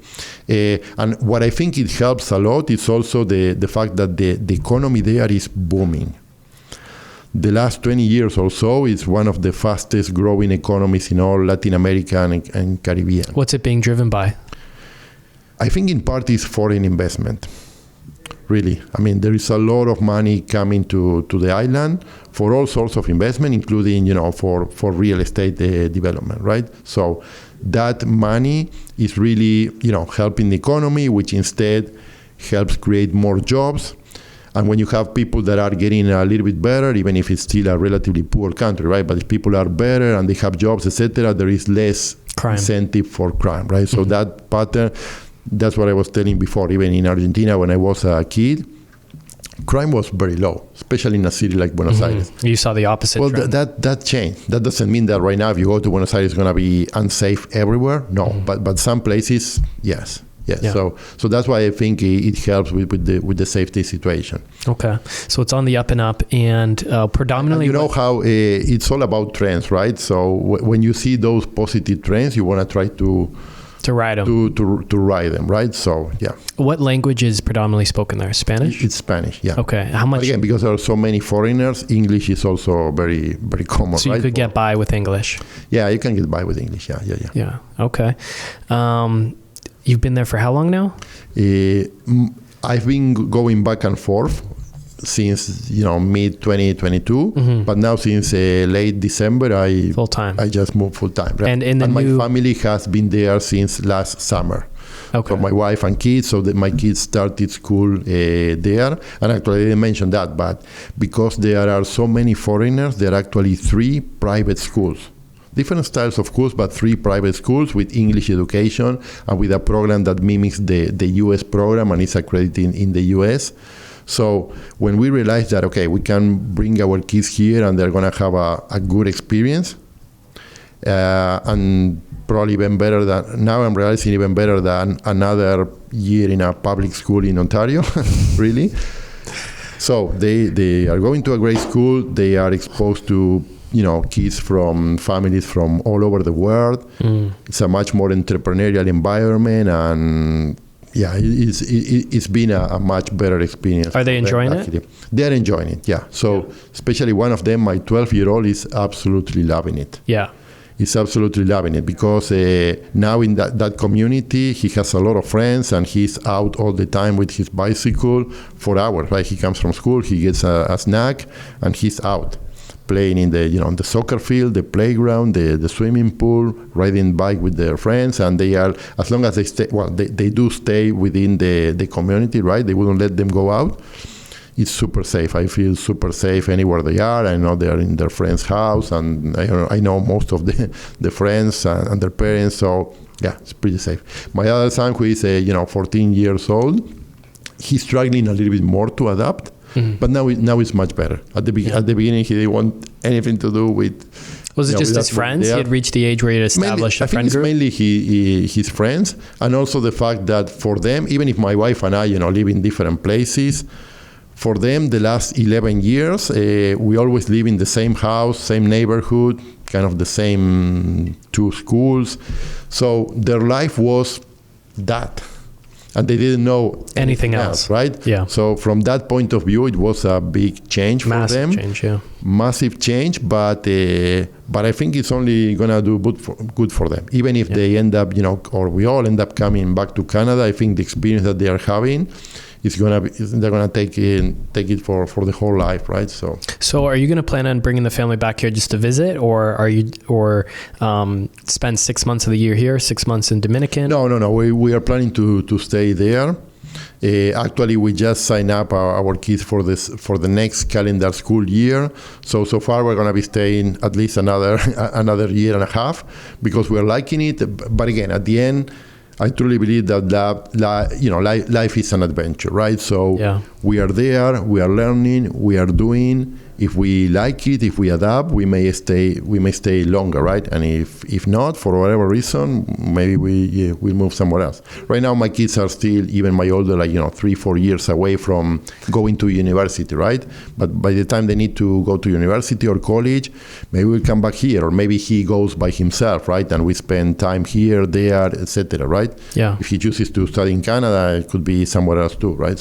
And what I think it helps a lot is also the fact that the economy there is booming. The last 20 years or so is one of the fastest growing economies in all Latin America and Caribbean. What's it being driven by? I think in part is foreign investment. Really, I mean, there is a lot of money coming to the island for all sorts of investment, including, for real estate development, right? So that money is really, helping the economy, which instead helps create more jobs. And when you have people that are getting a little bit better, even if it's still a relatively poor country, right? But if people are better and they have jobs, etc., there is less incentive for crime, right? So that pattern. That's what I was telling before. Even in Argentina, when I was a kid, crime was very low, especially in a city like Buenos Aires. You saw the opposite trend. That changed. That doesn't mean that right now, if you go to Buenos Aires, it's going to be unsafe everywhere. No, but some places, yes. Yeah. So that's why I think it helps with the safety situation. Okay, so it's on the up and up, and predominantly. And how it's all about trends, right? So when you see those positive trends, you want to try to ride them. To ride them, right? So, yeah. What language is predominantly spoken there? Spanish? It's Spanish, yeah. Okay. How much? But again, because there are so many foreigners, English is also very, very common, so right? You could get by with English? Yeah, you can get by with English, yeah. Yeah, okay. You've been there for how long now? I've been going back and forth since mid 2022, but now since late December I just moved full time, right? And my family has been there since last summer. Okay. So my wife and kids, my kids started school there, and actually I didn't mention that, but because there are so many foreigners, there are actually 3 private schools. Different styles of schools, but 3 private schools with English education and with a program that mimics the U.S. program and is accredited in the U.S. So when we realized that, okay, we can bring our kids here and they're going to have a good experience, and probably even better than, now I'm realizing even better than another year in a public school in Ontario, really. So they are going to a great school. They are exposed to kids from families from all over the world. It's a much more entrepreneurial environment, and it's been a much better experience. Are they enjoying it? They are enjoying it, yeah. So especially one of them, my 12-year-old, is absolutely loving it. Yeah. He's absolutely loving it because now in that community, he has a lot of friends and he's out all the time with his bicycle for hours, right? He comes from school, he gets a snack, and he's out playing in the soccer field, the playground, the swimming pool, riding bike with their friends, and they are, as long as they stay, they do stay within the community, right? They wouldn't let them go out. It's super safe. I feel super safe anywhere they are. I know they are in their friend's house, and I know most of the friends and their parents. So yeah, it's pretty safe. My other son, who is 14 years old, he's struggling a little bit more to adapt. But now it's much better. At the beginning, he didn't want anything to do with. Was it just his friends? He had reached the age where he had established a friend group? I think it's mainly his friends, and also the fact that for them, even if my wife and I, live in different places, for them, the last 11 years, we always live in the same house, same neighborhood, kind of the same 2 schools. So their life was that. And they didn't know anything else, right? Yeah. So from that point of view, it was a big change for them. Massive change, yeah. Massive change, but I think it's only gonna do good for them. Even if they end up, or we all end up coming back to Canada, I think the experience that they are having they're gonna take it for the whole life, right? So are you gonna plan on bringing the family back here just to visit, or spend 6 months of the year here, 6 months in Dominican? No. We are planning to stay there. Actually, we just signed up our kids for the next calendar school year. So far we're gonna be staying at least another year and a half because we're liking it. But again, at the end, I truly believe that life is an adventure, right? So we are there, we are learning, we are doing. If we like it, if we adapt, we may stay longer, right? And if not, for whatever reason, maybe we move somewhere else. Right now, my kids are still, even my older, 3-4 years away from going to university, right? But by the time they need to go to university or college, maybe we'll come back here, or maybe he goes by himself, right? And we spend time here, there, etc., right? Yeah. If he chooses to study in Canada, it could be somewhere else too, right?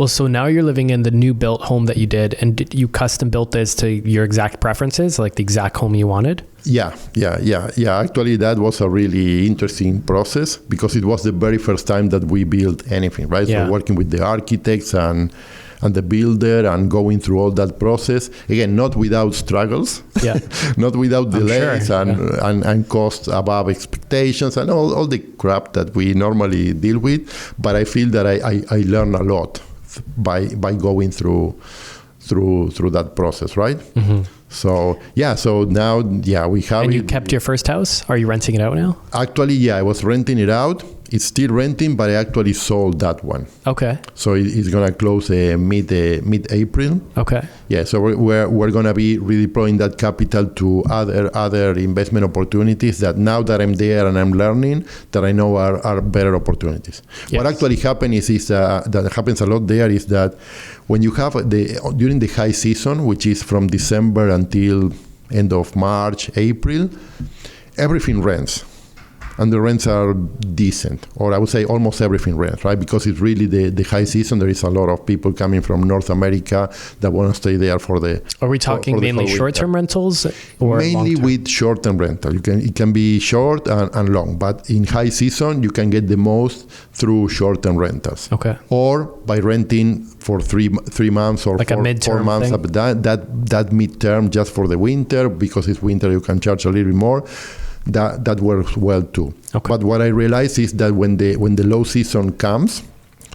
So now you're living in the new built home that you did, and did you custom built this to your exact preferences, like the exact home you wanted? Yeah. Actually, that was a really interesting process because it was the very first time that we built anything, right? Yeah. So working with the architects and the builder and going through all that process, again, not without struggles, not without delays and costs above expectations and all the crap that we normally deal with. But I feel that I learned a lot by going through that process, right? Mm-hmm. So now we have. And you kept your first house? Are you renting it out now? Actually, I was renting it out. It's still renting, but I actually sold that one. Okay. So it's gonna close mid-April. Okay. Yeah. So we're gonna be redeploying that capital to other investment opportunities that now that I'm there and I'm learning, that I know are better opportunities. Yes. What actually happens is that happens a lot there is that when you have during the high season, which is from December until end of March, April, everything rents. And the rents are decent, or I would say almost everything rents, right? Because it's really the high season. There is a lot of people coming from North America that want to stay there for the. Are we talking mainly short-term rentals or mainly with short-term rental? It can be short and long, but in high season you can get the most through short-term rentals. Okay. Or by renting for three months or like 4 months. That midterm just for the winter, because it's winter you can charge a little bit more. That works well too. Okay. But what I realized is that when the low season comes,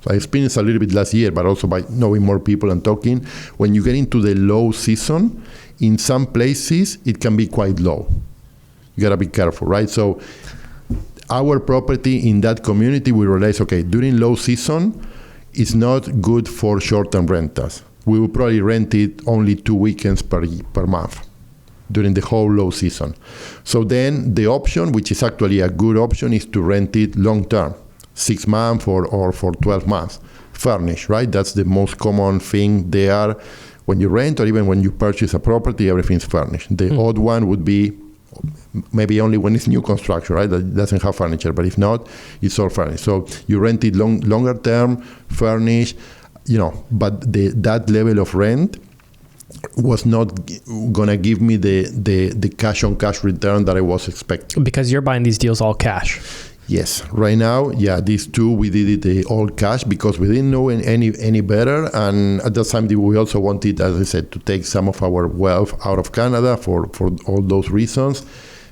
so I experienced a little bit last year, but also by knowing more people and talking, when you get into the low season, in some places it can be quite low. You gotta be careful, right? So our property in that community, we realized, okay, during low season, it's not good for short-term rentals. We will probably rent it only 2 weekends per month during the whole low season. So then the option, which is actually a good option, is to rent it long-term, 6 months or for 12 months, furnished, right? That's the most common thing there. When you rent or even when you purchase a property, everything's furnished. The odd one would be maybe only when it's new construction, right? That doesn't have furniture, but if not, it's all furnished. So you rent it longer term, furnished, but that level of rent was not gonna give me the cash on cash return that I was expecting. Because you're buying these deals all cash. Yes, right now, these two we did it all cash because we didn't know any better, and at that time we also wanted, as I said, to take some of our wealth out of Canada for all those reasons.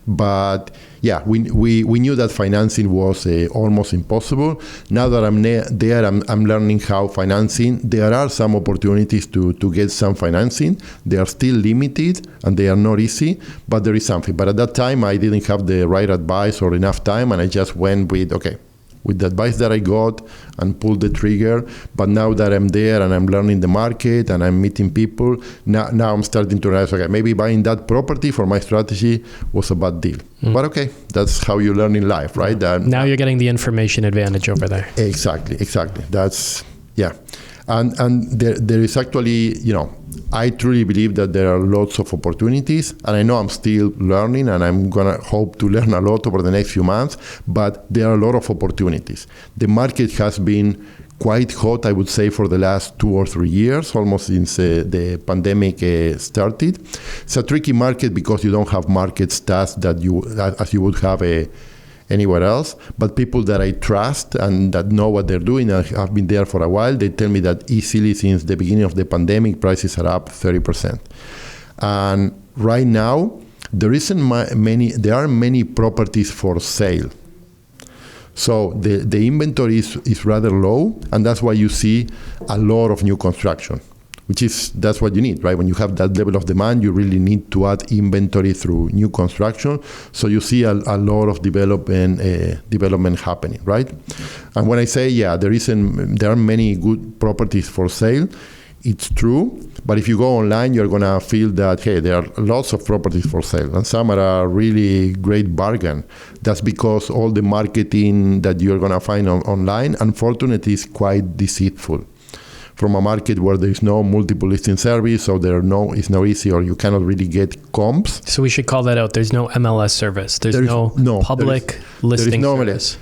But we knew that financing was almost impossible. Now that I'm there, I'm learning how financing. There are some opportunities to get some financing. They are still limited and they are not easy, but there is something. But at that time, I didn't have the right advice or enough time, and I just went with the advice that I got and pulled the trigger. But now that I'm there and I'm learning the market and I'm meeting people, now I'm starting to realize, maybe buying that property for my strategy was a bad deal. But that's how you learn in life, right? Now you're getting the information advantage over there. Exactly. That's, And there is actually, I truly believe that there are lots of opportunities, and I know I'm still learning, and I'm going to hope to learn a lot over the next few months, but there are a lot of opportunities. The market has been quite hot, I would say, for the last 2 or 3 years, almost since the pandemic started. It's a tricky market because you don't have market stats as you would have anywhere else, but people that I trust and that know what they're doing and have been there for a while, they tell me that easily since the beginning of the pandemic, prices are up 30%. And right now, there are many properties for sale. So the inventory is rather low, and that's why you see a lot of new construction. that's what you need, right? When you have that level of demand, you really need to add inventory through new construction. So you see a lot of development happening, right? And when I say, there are many good properties for sale, it's true. But if you go online, you're going to feel that, hey, there are lots of properties for sale, and some are a really great bargain. That's because all the marketing that you're going to find online, unfortunately, is quite deceitful. From a market where there is no multiple listing service, so it's no easy, or you cannot really get comps. So we should call that out. There's no MLS service. There's no public listing service.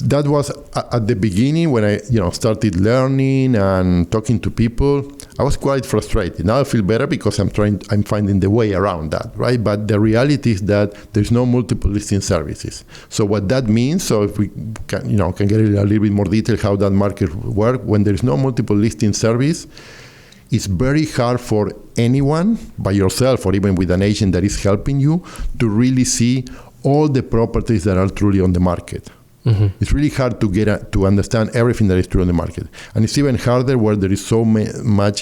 That was at the beginning when I started learning and talking to people. I was quite frustrated. Now I feel better because I'm finding the way around that, right? But the reality is that there's no multiple listing services. So what that means, so if we can get a little bit more detail how that market works, when there's no multiple listing service, it's very hard for anyone by yourself or even with an agent that is helping you to really see all the properties that are truly on the market. Mm-hmm. It's really hard to understand everything that is true on the market, and it's even harder where there is so much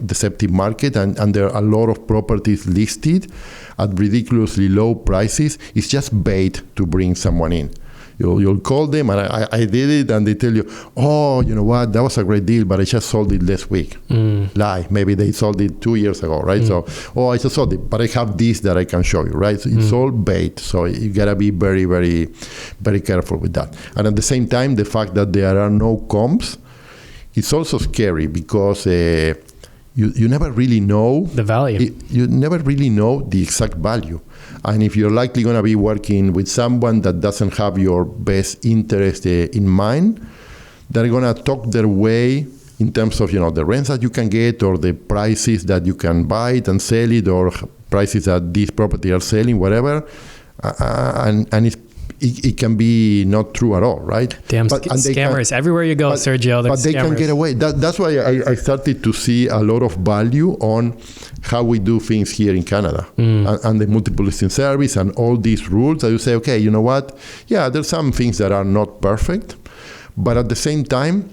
deceptive market, and there are a lot of properties listed at ridiculously low prices. It's just bait to bring someone in. You'll call them, and I did it, and they tell you, oh, you know what, that was a great deal, but I just sold it last week. Lie. Maybe they sold it 2 years ago, right? So, I just sold it, but I have this that I can show you, right? So it's all bait. So you got to be very, very, very careful with that. And at the same time, the fact that there are no comps, it's also scary because you never really know the value. You never really know the exact value. And if you're likely going to be working with someone that doesn't have your best interest in mind, they're going to talk their way in terms of the rents that you can get, or the prices that you can buy it and sell it, or prices that these properties are selling, whatever. And it can be not true at all, right? Damn scammers. Everywhere you go, Sergio, but they can get away. That's why I started to see a lot of value on how we do things here in Canada, and the multiple listing service and all these rules that you say, okay, you know what? Yeah, there's some things that are not perfect, but at the same time,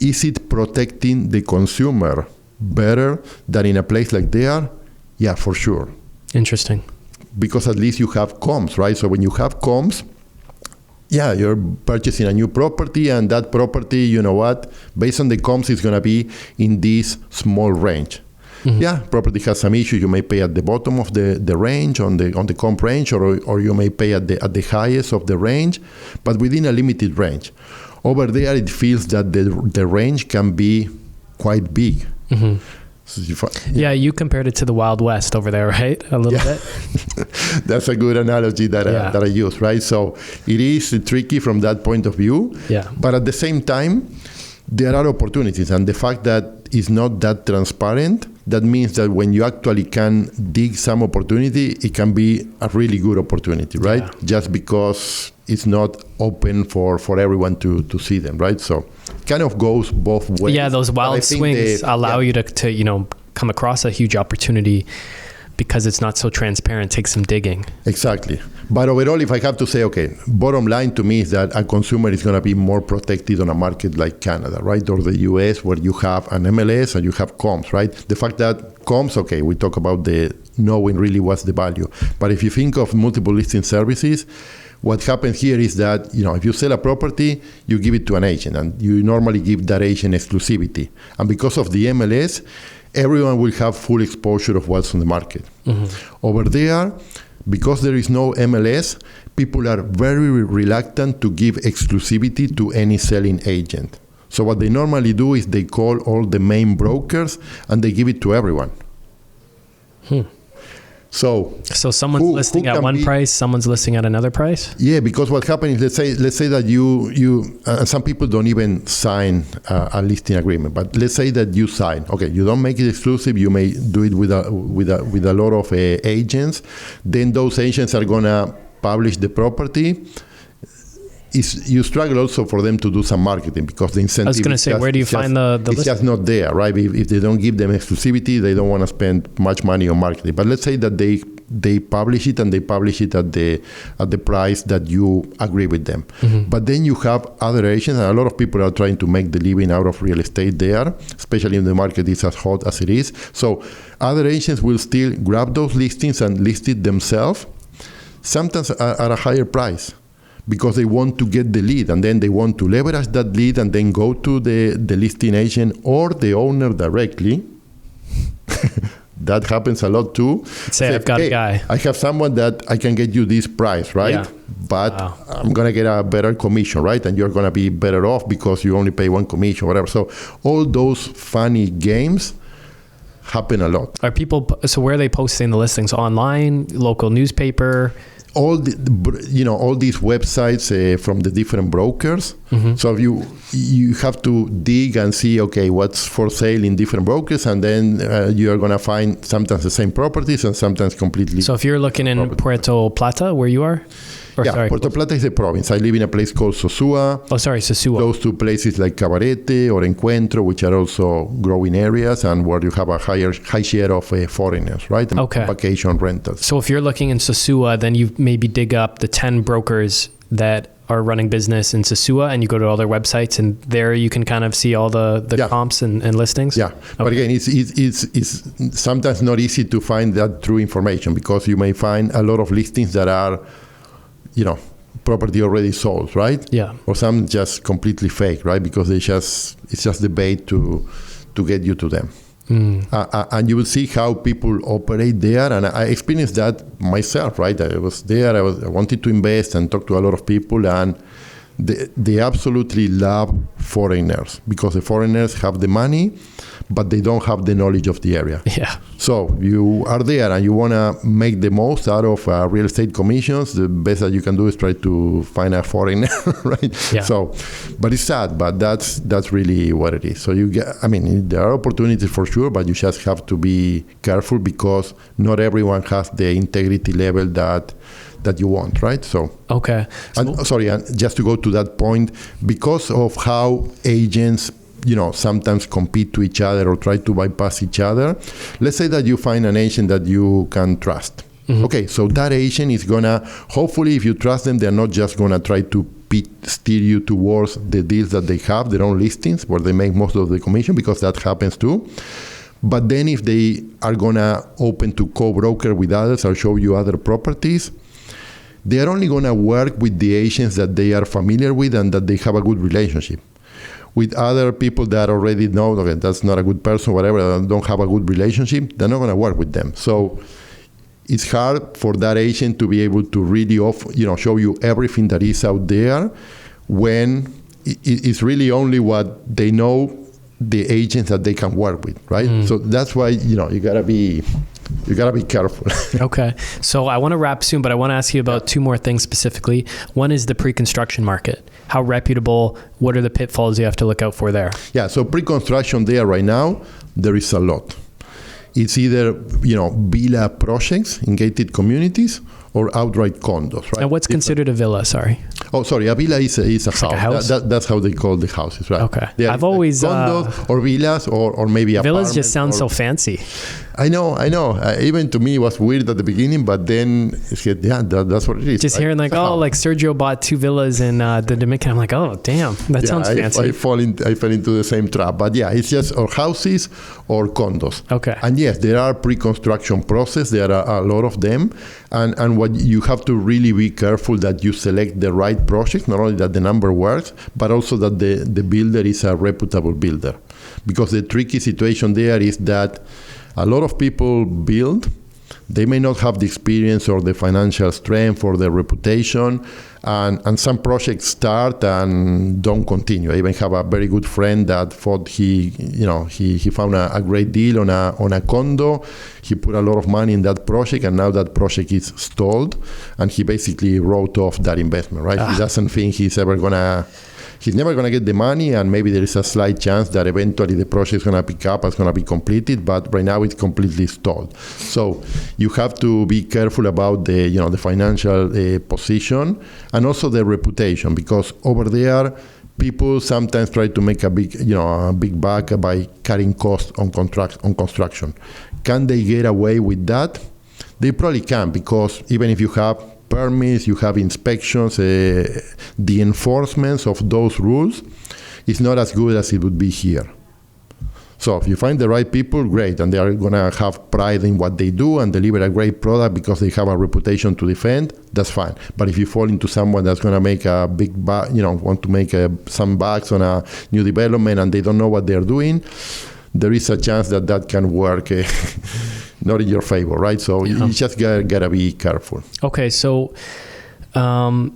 is it protecting the consumer better than in a place like there? Yeah, for sure. Interesting. Because at least you have comps, right? So when you have comps, yeah, you're purchasing a new property, and that property, you know what, based on the comps, is going to be in this small range. Mm-hmm. Yeah, property has some issues. You may pay at the bottom of the range, on the comp range, or you may pay at the highest of the range, but within a limited range. Over there, it feels that the range can be quite big. Mm-hmm. You compared it to the Wild West over there, right? A little bit. That's a good analogy that I use, right? So it is tricky from that point of view. Yeah. But at the same time, there are opportunities, and the fact that it's not that transparent, that means that when you actually can dig some opportunity, it can be a really good opportunity, right? Yeah. Just because it's not open for everyone to see them, right? So it kind of goes both ways. Yeah, those wild swings allow you to come across a huge opportunity because it's not so transparent. Take some digging. Exactly. But overall, if I have to say, okay, bottom line to me is that a consumer is going to be more protected on a market like Canada, right? Or the US, where you have an MLS and you have comps, right? The fact that comps, okay, we talk about the knowing really what's the value. But if you think of multiple listing services, what happens here is that, if you sell a property, you give it to an agent, and you normally give that agent exclusivity. And because of the MLS, everyone will have full exposure of what's on the market. Mm-hmm. Over there, because there is no MLS, people are very reluctant to give exclusivity to any selling agent. So what they normally do is they call all the main brokers and they give it to everyone. So someone's listing at one price, someone's listing at another price? Yeah, because what happens is, let's say that you some people don't even sign a listing agreement, but let's say that you sign. Okay, you don't make it exclusive. You may do it with a lot of agents. Then those agents are gonna publish the property. You struggle also for them to do some marketing because the incentive. I was going to say, where do you find the It's list? just not there, right? If they don't give them exclusivity, they don't want to spend much money on marketing. But let's say that they they publish it, and they publish it at the price that you agree with them. But then you have other agents, and a lot of people are trying to make the living out of real estate there, especially if the market is as hot as it is. So other agents will still grab those listings and list it themselves, sometimes at a higher price, because they want to get the lead, and then they want to leverage that lead and then go to the listing agent or the owner directly. That happens a lot too. Say, I've got a guy. I have someone that I can get you this price, right? Yeah. But I'm going to get a better commission, right? And you're going to be better off because you only pay one commission, whatever. So all those funny games happen a lot. Are people, so where are they posting the listings? Online, local newspaper? All these websites from the different brokers. So you have to dig and see, okay, what's for sale in different brokers, and then you are going to find sometimes the same properties and sometimes completely. So if you're looking in Puerto Plata, where you are? Puerto Plata is a province. I live in a place called Sosúa. Oh, sorry, Sosúa. Close to places like Cabarete or Encuentro, which are also growing areas and where you have a high share of foreigners, right? And vacation rentals. So if you're looking in Sosúa, then you maybe dig up the 10 brokers that are running business in Sosúa, and you go to all their websites, and there you can kind of see all the comps and listings? Yeah. But again, it's sometimes not easy to find that true information, because you may find a lot of listings that are, property already sold, right? Yeah. Or some just completely fake, right? Because it's just the bait to get you to them. And you will see how people operate there. And I experienced that myself, right? I was there, I wanted to invest and talk to a lot of people, and they absolutely love foreigners, because the foreigners have the money, but they don't have the knowledge of the area. Yeah. So you are there and you want to make the most out of real estate commissions. The best that you can do is try to find a foreigner, right? Yeah. So, but it's sad, but that's really what it is. So there are opportunities for sure, but you just have to be careful, because not everyone has the integrity level that you want, right? So okay. And just to go to that point, because of how agents sometimes compete to each other or try to bypass each other. Let's say that you find an agent that you can trust. Okay, so that agent is gonna, hopefully if you trust them, they're not just gonna try to steer you towards the deals that they have, their own listings, where they make most of the commission, because that happens too. But then if they are gonna open to co-broker with others or show you other properties, they are only gonna work with the agents that they are familiar with and that they have a good relationship. With other people that already know, okay, that's not a good person, whatever, don't have a good relationship, they're not going to work with them. So it's hard for that agent to be able to really show you everything that is out there, when it's really only what they know, the agents that they can work with, right? So that's why you gotta be careful. Okay, so I want to wrap soon, but I want to ask you about two more things specifically. One is the pre-construction market. How reputable? What are the pitfalls you have to look out for there? Yeah, so pre-construction there right now, there is a lot. It's either villa projects in gated communities or outright condos, right? And what's considered a villa? Sorry. Oh, sorry. A villa is a house. Like a house? That's how they call the houses, right? Okay. I've always condos or villas or maybe villas just sound so fancy. I know. Even to me, it was weird at the beginning, but then that's what it is. Just hearing like Sergio bought 2 villas in the Dominican. I'm like, oh, damn, that sounds fancy. I fell into the same trap. But yeah, it's just or houses or condos. Okay. And yes, there are pre-construction process. There are a lot of them. And what you have to really be careful that you select the right project, not only that the number works, but also that the builder is a reputable builder. Because the tricky situation there is that a lot of people build, they may not have the experience or the financial strength or the reputation, and some projects start and don't continue. I even have a very good friend that thought he found a great deal on a condo. He put a lot of money in that project, and now that project is stalled, and he basically wrote off that investment, right? He doesn't think he's never going to get the money, and maybe there is a slight chance that eventually the project is going to pick up, it's going to be completed, but right now it's completely stalled. So you have to be careful about the financial position and also the reputation, because over there, people sometimes try to make a big buck by cutting costs on construction. Can they get away with that? They probably can, because even if you have permits, you have inspections, the enforcement of those rules is not as good as it would be here. So if you find the right people, great, and they are going to have pride in what they do and deliver a great product because they have a reputation to defend, that's fine. But if you fall into someone that's going to make a big, want to make some bucks on a new development and they don't know what they're doing, there is a chance that can work not in your favor, right? So you just gotta be careful. Okay, so, all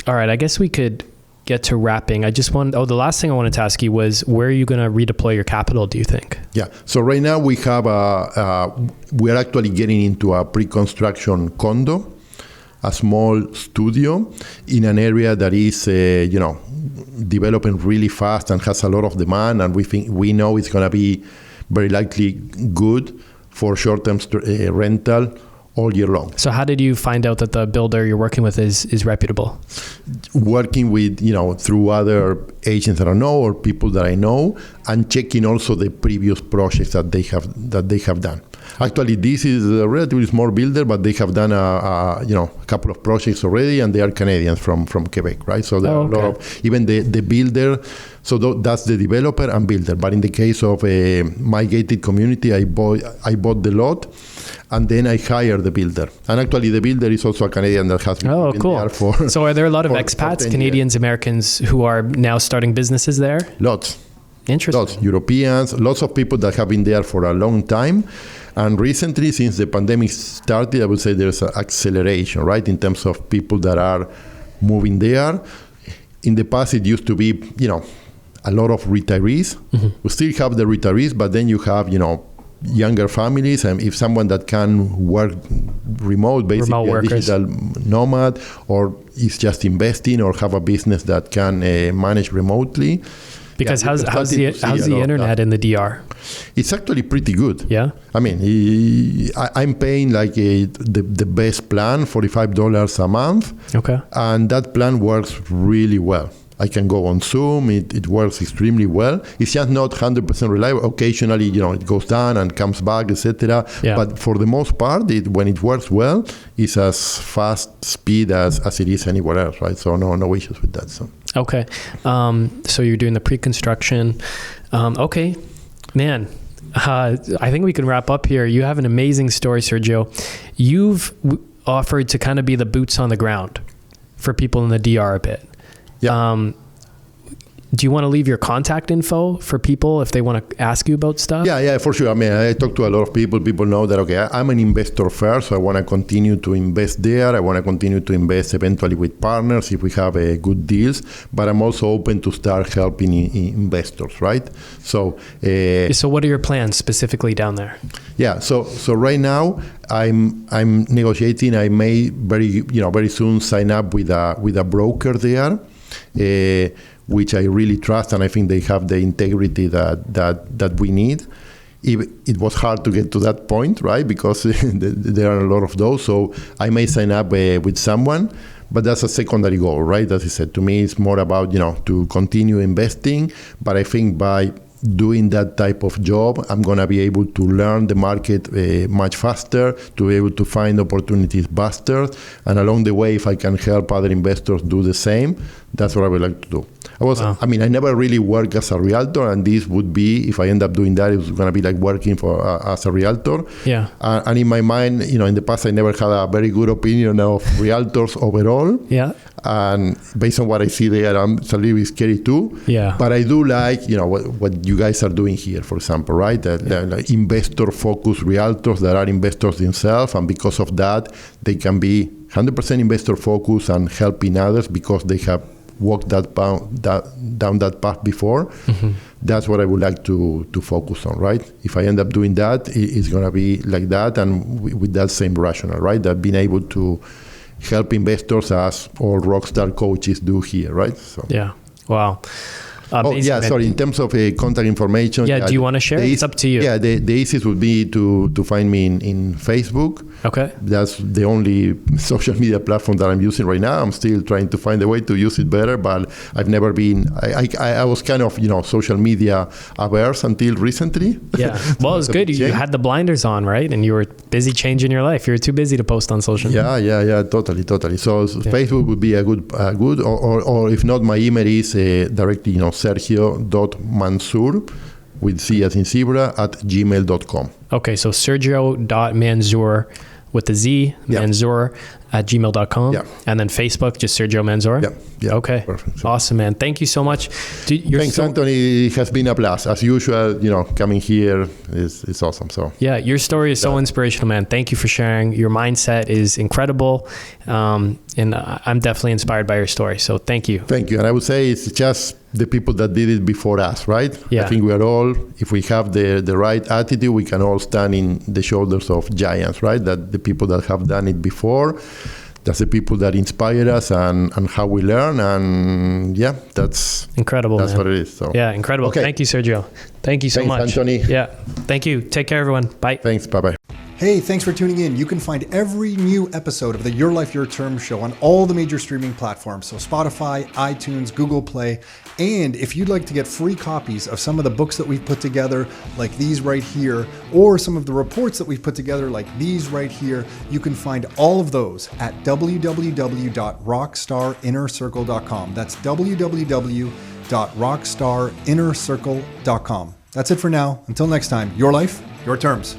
right, I guess we could get to wrapping. The last thing I wanted to ask you was, where are you going to redeploy your capital, do you think? Yeah, so right now we have we're actually getting into a pre-construction condo, a small studio in an area that is, developing really fast and has a lot of demand, and we know it's going to be very likely good for short-term rental all year long. So how did you find out that the builder you're working with is reputable? Working with, through other agents that I know or people that I know, and checking also the previous projects that they have done. Actually, this is a relatively small builder, but they have done a couple of projects already, and they are Canadians from Quebec, right? So there are a lot of, even the builder. So that's the developer and builder. But in the case of my gated community, I bought the lot, and then I hired the builder. And actually, the builder is also a Canadian that has been there for. So are there a lot of expats, Canadians, Americans, who are now starting businesses there? Lots. Interesting. Lots. Europeans, lots of people that have been there for a long time. And recently, since the pandemic started, I would say there's an acceleration, right, in terms of people that are moving there. In the past, it used to be, a lot of retirees. Mm-hmm. We still have the retirees, but then you have, younger families, and if someone that can work remote, basically a digital nomad, or is just investing or have a business that can manage remotely. Because how's the internet in the DR? It's actually pretty good. Yeah. I mean, I'm paying like the best plan, $45 a month. Okay. And that plan works really well. I can go on Zoom. It works extremely well. It's just not 100% reliable. Occasionally, it goes down and comes back, etc. Yeah. But for the most part, when it works well, it's as fast speed as it is anywhere else, right? So no issues with that. So. Okay. So you're doing the pre-construction. Okay. Man, I think we can wrap up here. You have an amazing story, Sergio. You've offered to kind of be the boots on the ground for people in the DR a bit. Yeah. Do you want to leave your contact info for people if they want to ask you about stuff? Yeah, for sure. I mean, I talk to a lot of people. People know that, okay, I'm an investor first, so I want to continue to invest there. I want to continue to invest eventually with partners if we have good deals. But I'm also open to start helping investors, right? So what are your plans specifically down there? Yeah, so right now I'm negotiating. I may very soon sign up with a broker there. Which I really trust, and I think they have the integrity that we need. It was hard to get to that point, right? Because there are a lot of those. So I may sign up with someone, but that's a secondary goal, right? As I said, to me, it's more about, to continue investing. But I think by doing that type of job, I'm going to be able to learn the market much faster, to be able to find opportunities faster. And along the way, if I can help other investors do the same, that's what I would like to do. I never really worked as a realtor, and this would be, if I end up doing that, it was going to be like working as a realtor. Yeah. And in my mind, in the past, I never had a very good opinion of realtors overall. Yeah. And based on what I see there, it's a little bit scary too. Yeah. But I do like, what you guys are doing here, for example, right? They're like investor-focused realtors that are investors themselves, and because of that, they can be 100% investor-focused and helping others because they have walked down that path before. Mm-hmm. That's what I would like to focus on, right? If I end up doing that, it's going to be like that, and with that same rationale, right? That being able to help investors as all rockstar coaches do here, right? So. Yeah. Wow. Amazing, man. Sorry. In terms of contact information. Yeah, do you want to share? It's up to you. Yeah, the easiest would be to find me in Facebook. Okay. That's the only social media platform that I'm using right now. I'm still trying to find a way to use it better, but I've never been. I was kind of social media averse until recently. Yeah. Well, it's good. You had the blinders on, right? And you were busy changing your life. You were too busy to post on social media. Yeah. Totally. So Facebook would be a good, or if not, my email is directly, Sergio.Manzur with C as in zebra @gmail.com. Okay, so Sergio.Manzur with the Z, Manzur @gmail.com. Yeah. And then Facebook, just Sergio Manzur? Yeah. Okay. Perfect. Awesome, man. Thank you so much. Thanks, Anthony. It has been a blast. As usual, coming here is awesome. So yeah, your story is so inspirational, man. Thank you for sharing. Your mindset is incredible. And I'm definitely inspired by your story. So thank you. Thank you. And I would say it's just the people that did it before us, right? Yeah. I think we are all, if we have the right attitude, we can all stand in the shoulders of giants, right? That the people that have done it before, that's the people that inspire us and how we learn. And that's incredible. That's man. what it is. So yeah, incredible. Okay. Thank you, Sergio. Thank you so much. Thanks, Anthony. Yeah. Thank you. Take care, everyone. Bye. Thanks. Bye-bye. Hey, thanks for tuning in. You can find every new episode of the Your Life, Your Term show on all the major streaming platforms. So Spotify, iTunes, Google Play. And if you'd like to get free copies of some of the books that we've put together, like these right here, or some of the reports that we've put together, like these right here, you can find all of those at www.rockstarinnercircle.com. That's www.rockstarinnercircle.com. That's it for now. Until next time, your life, your terms.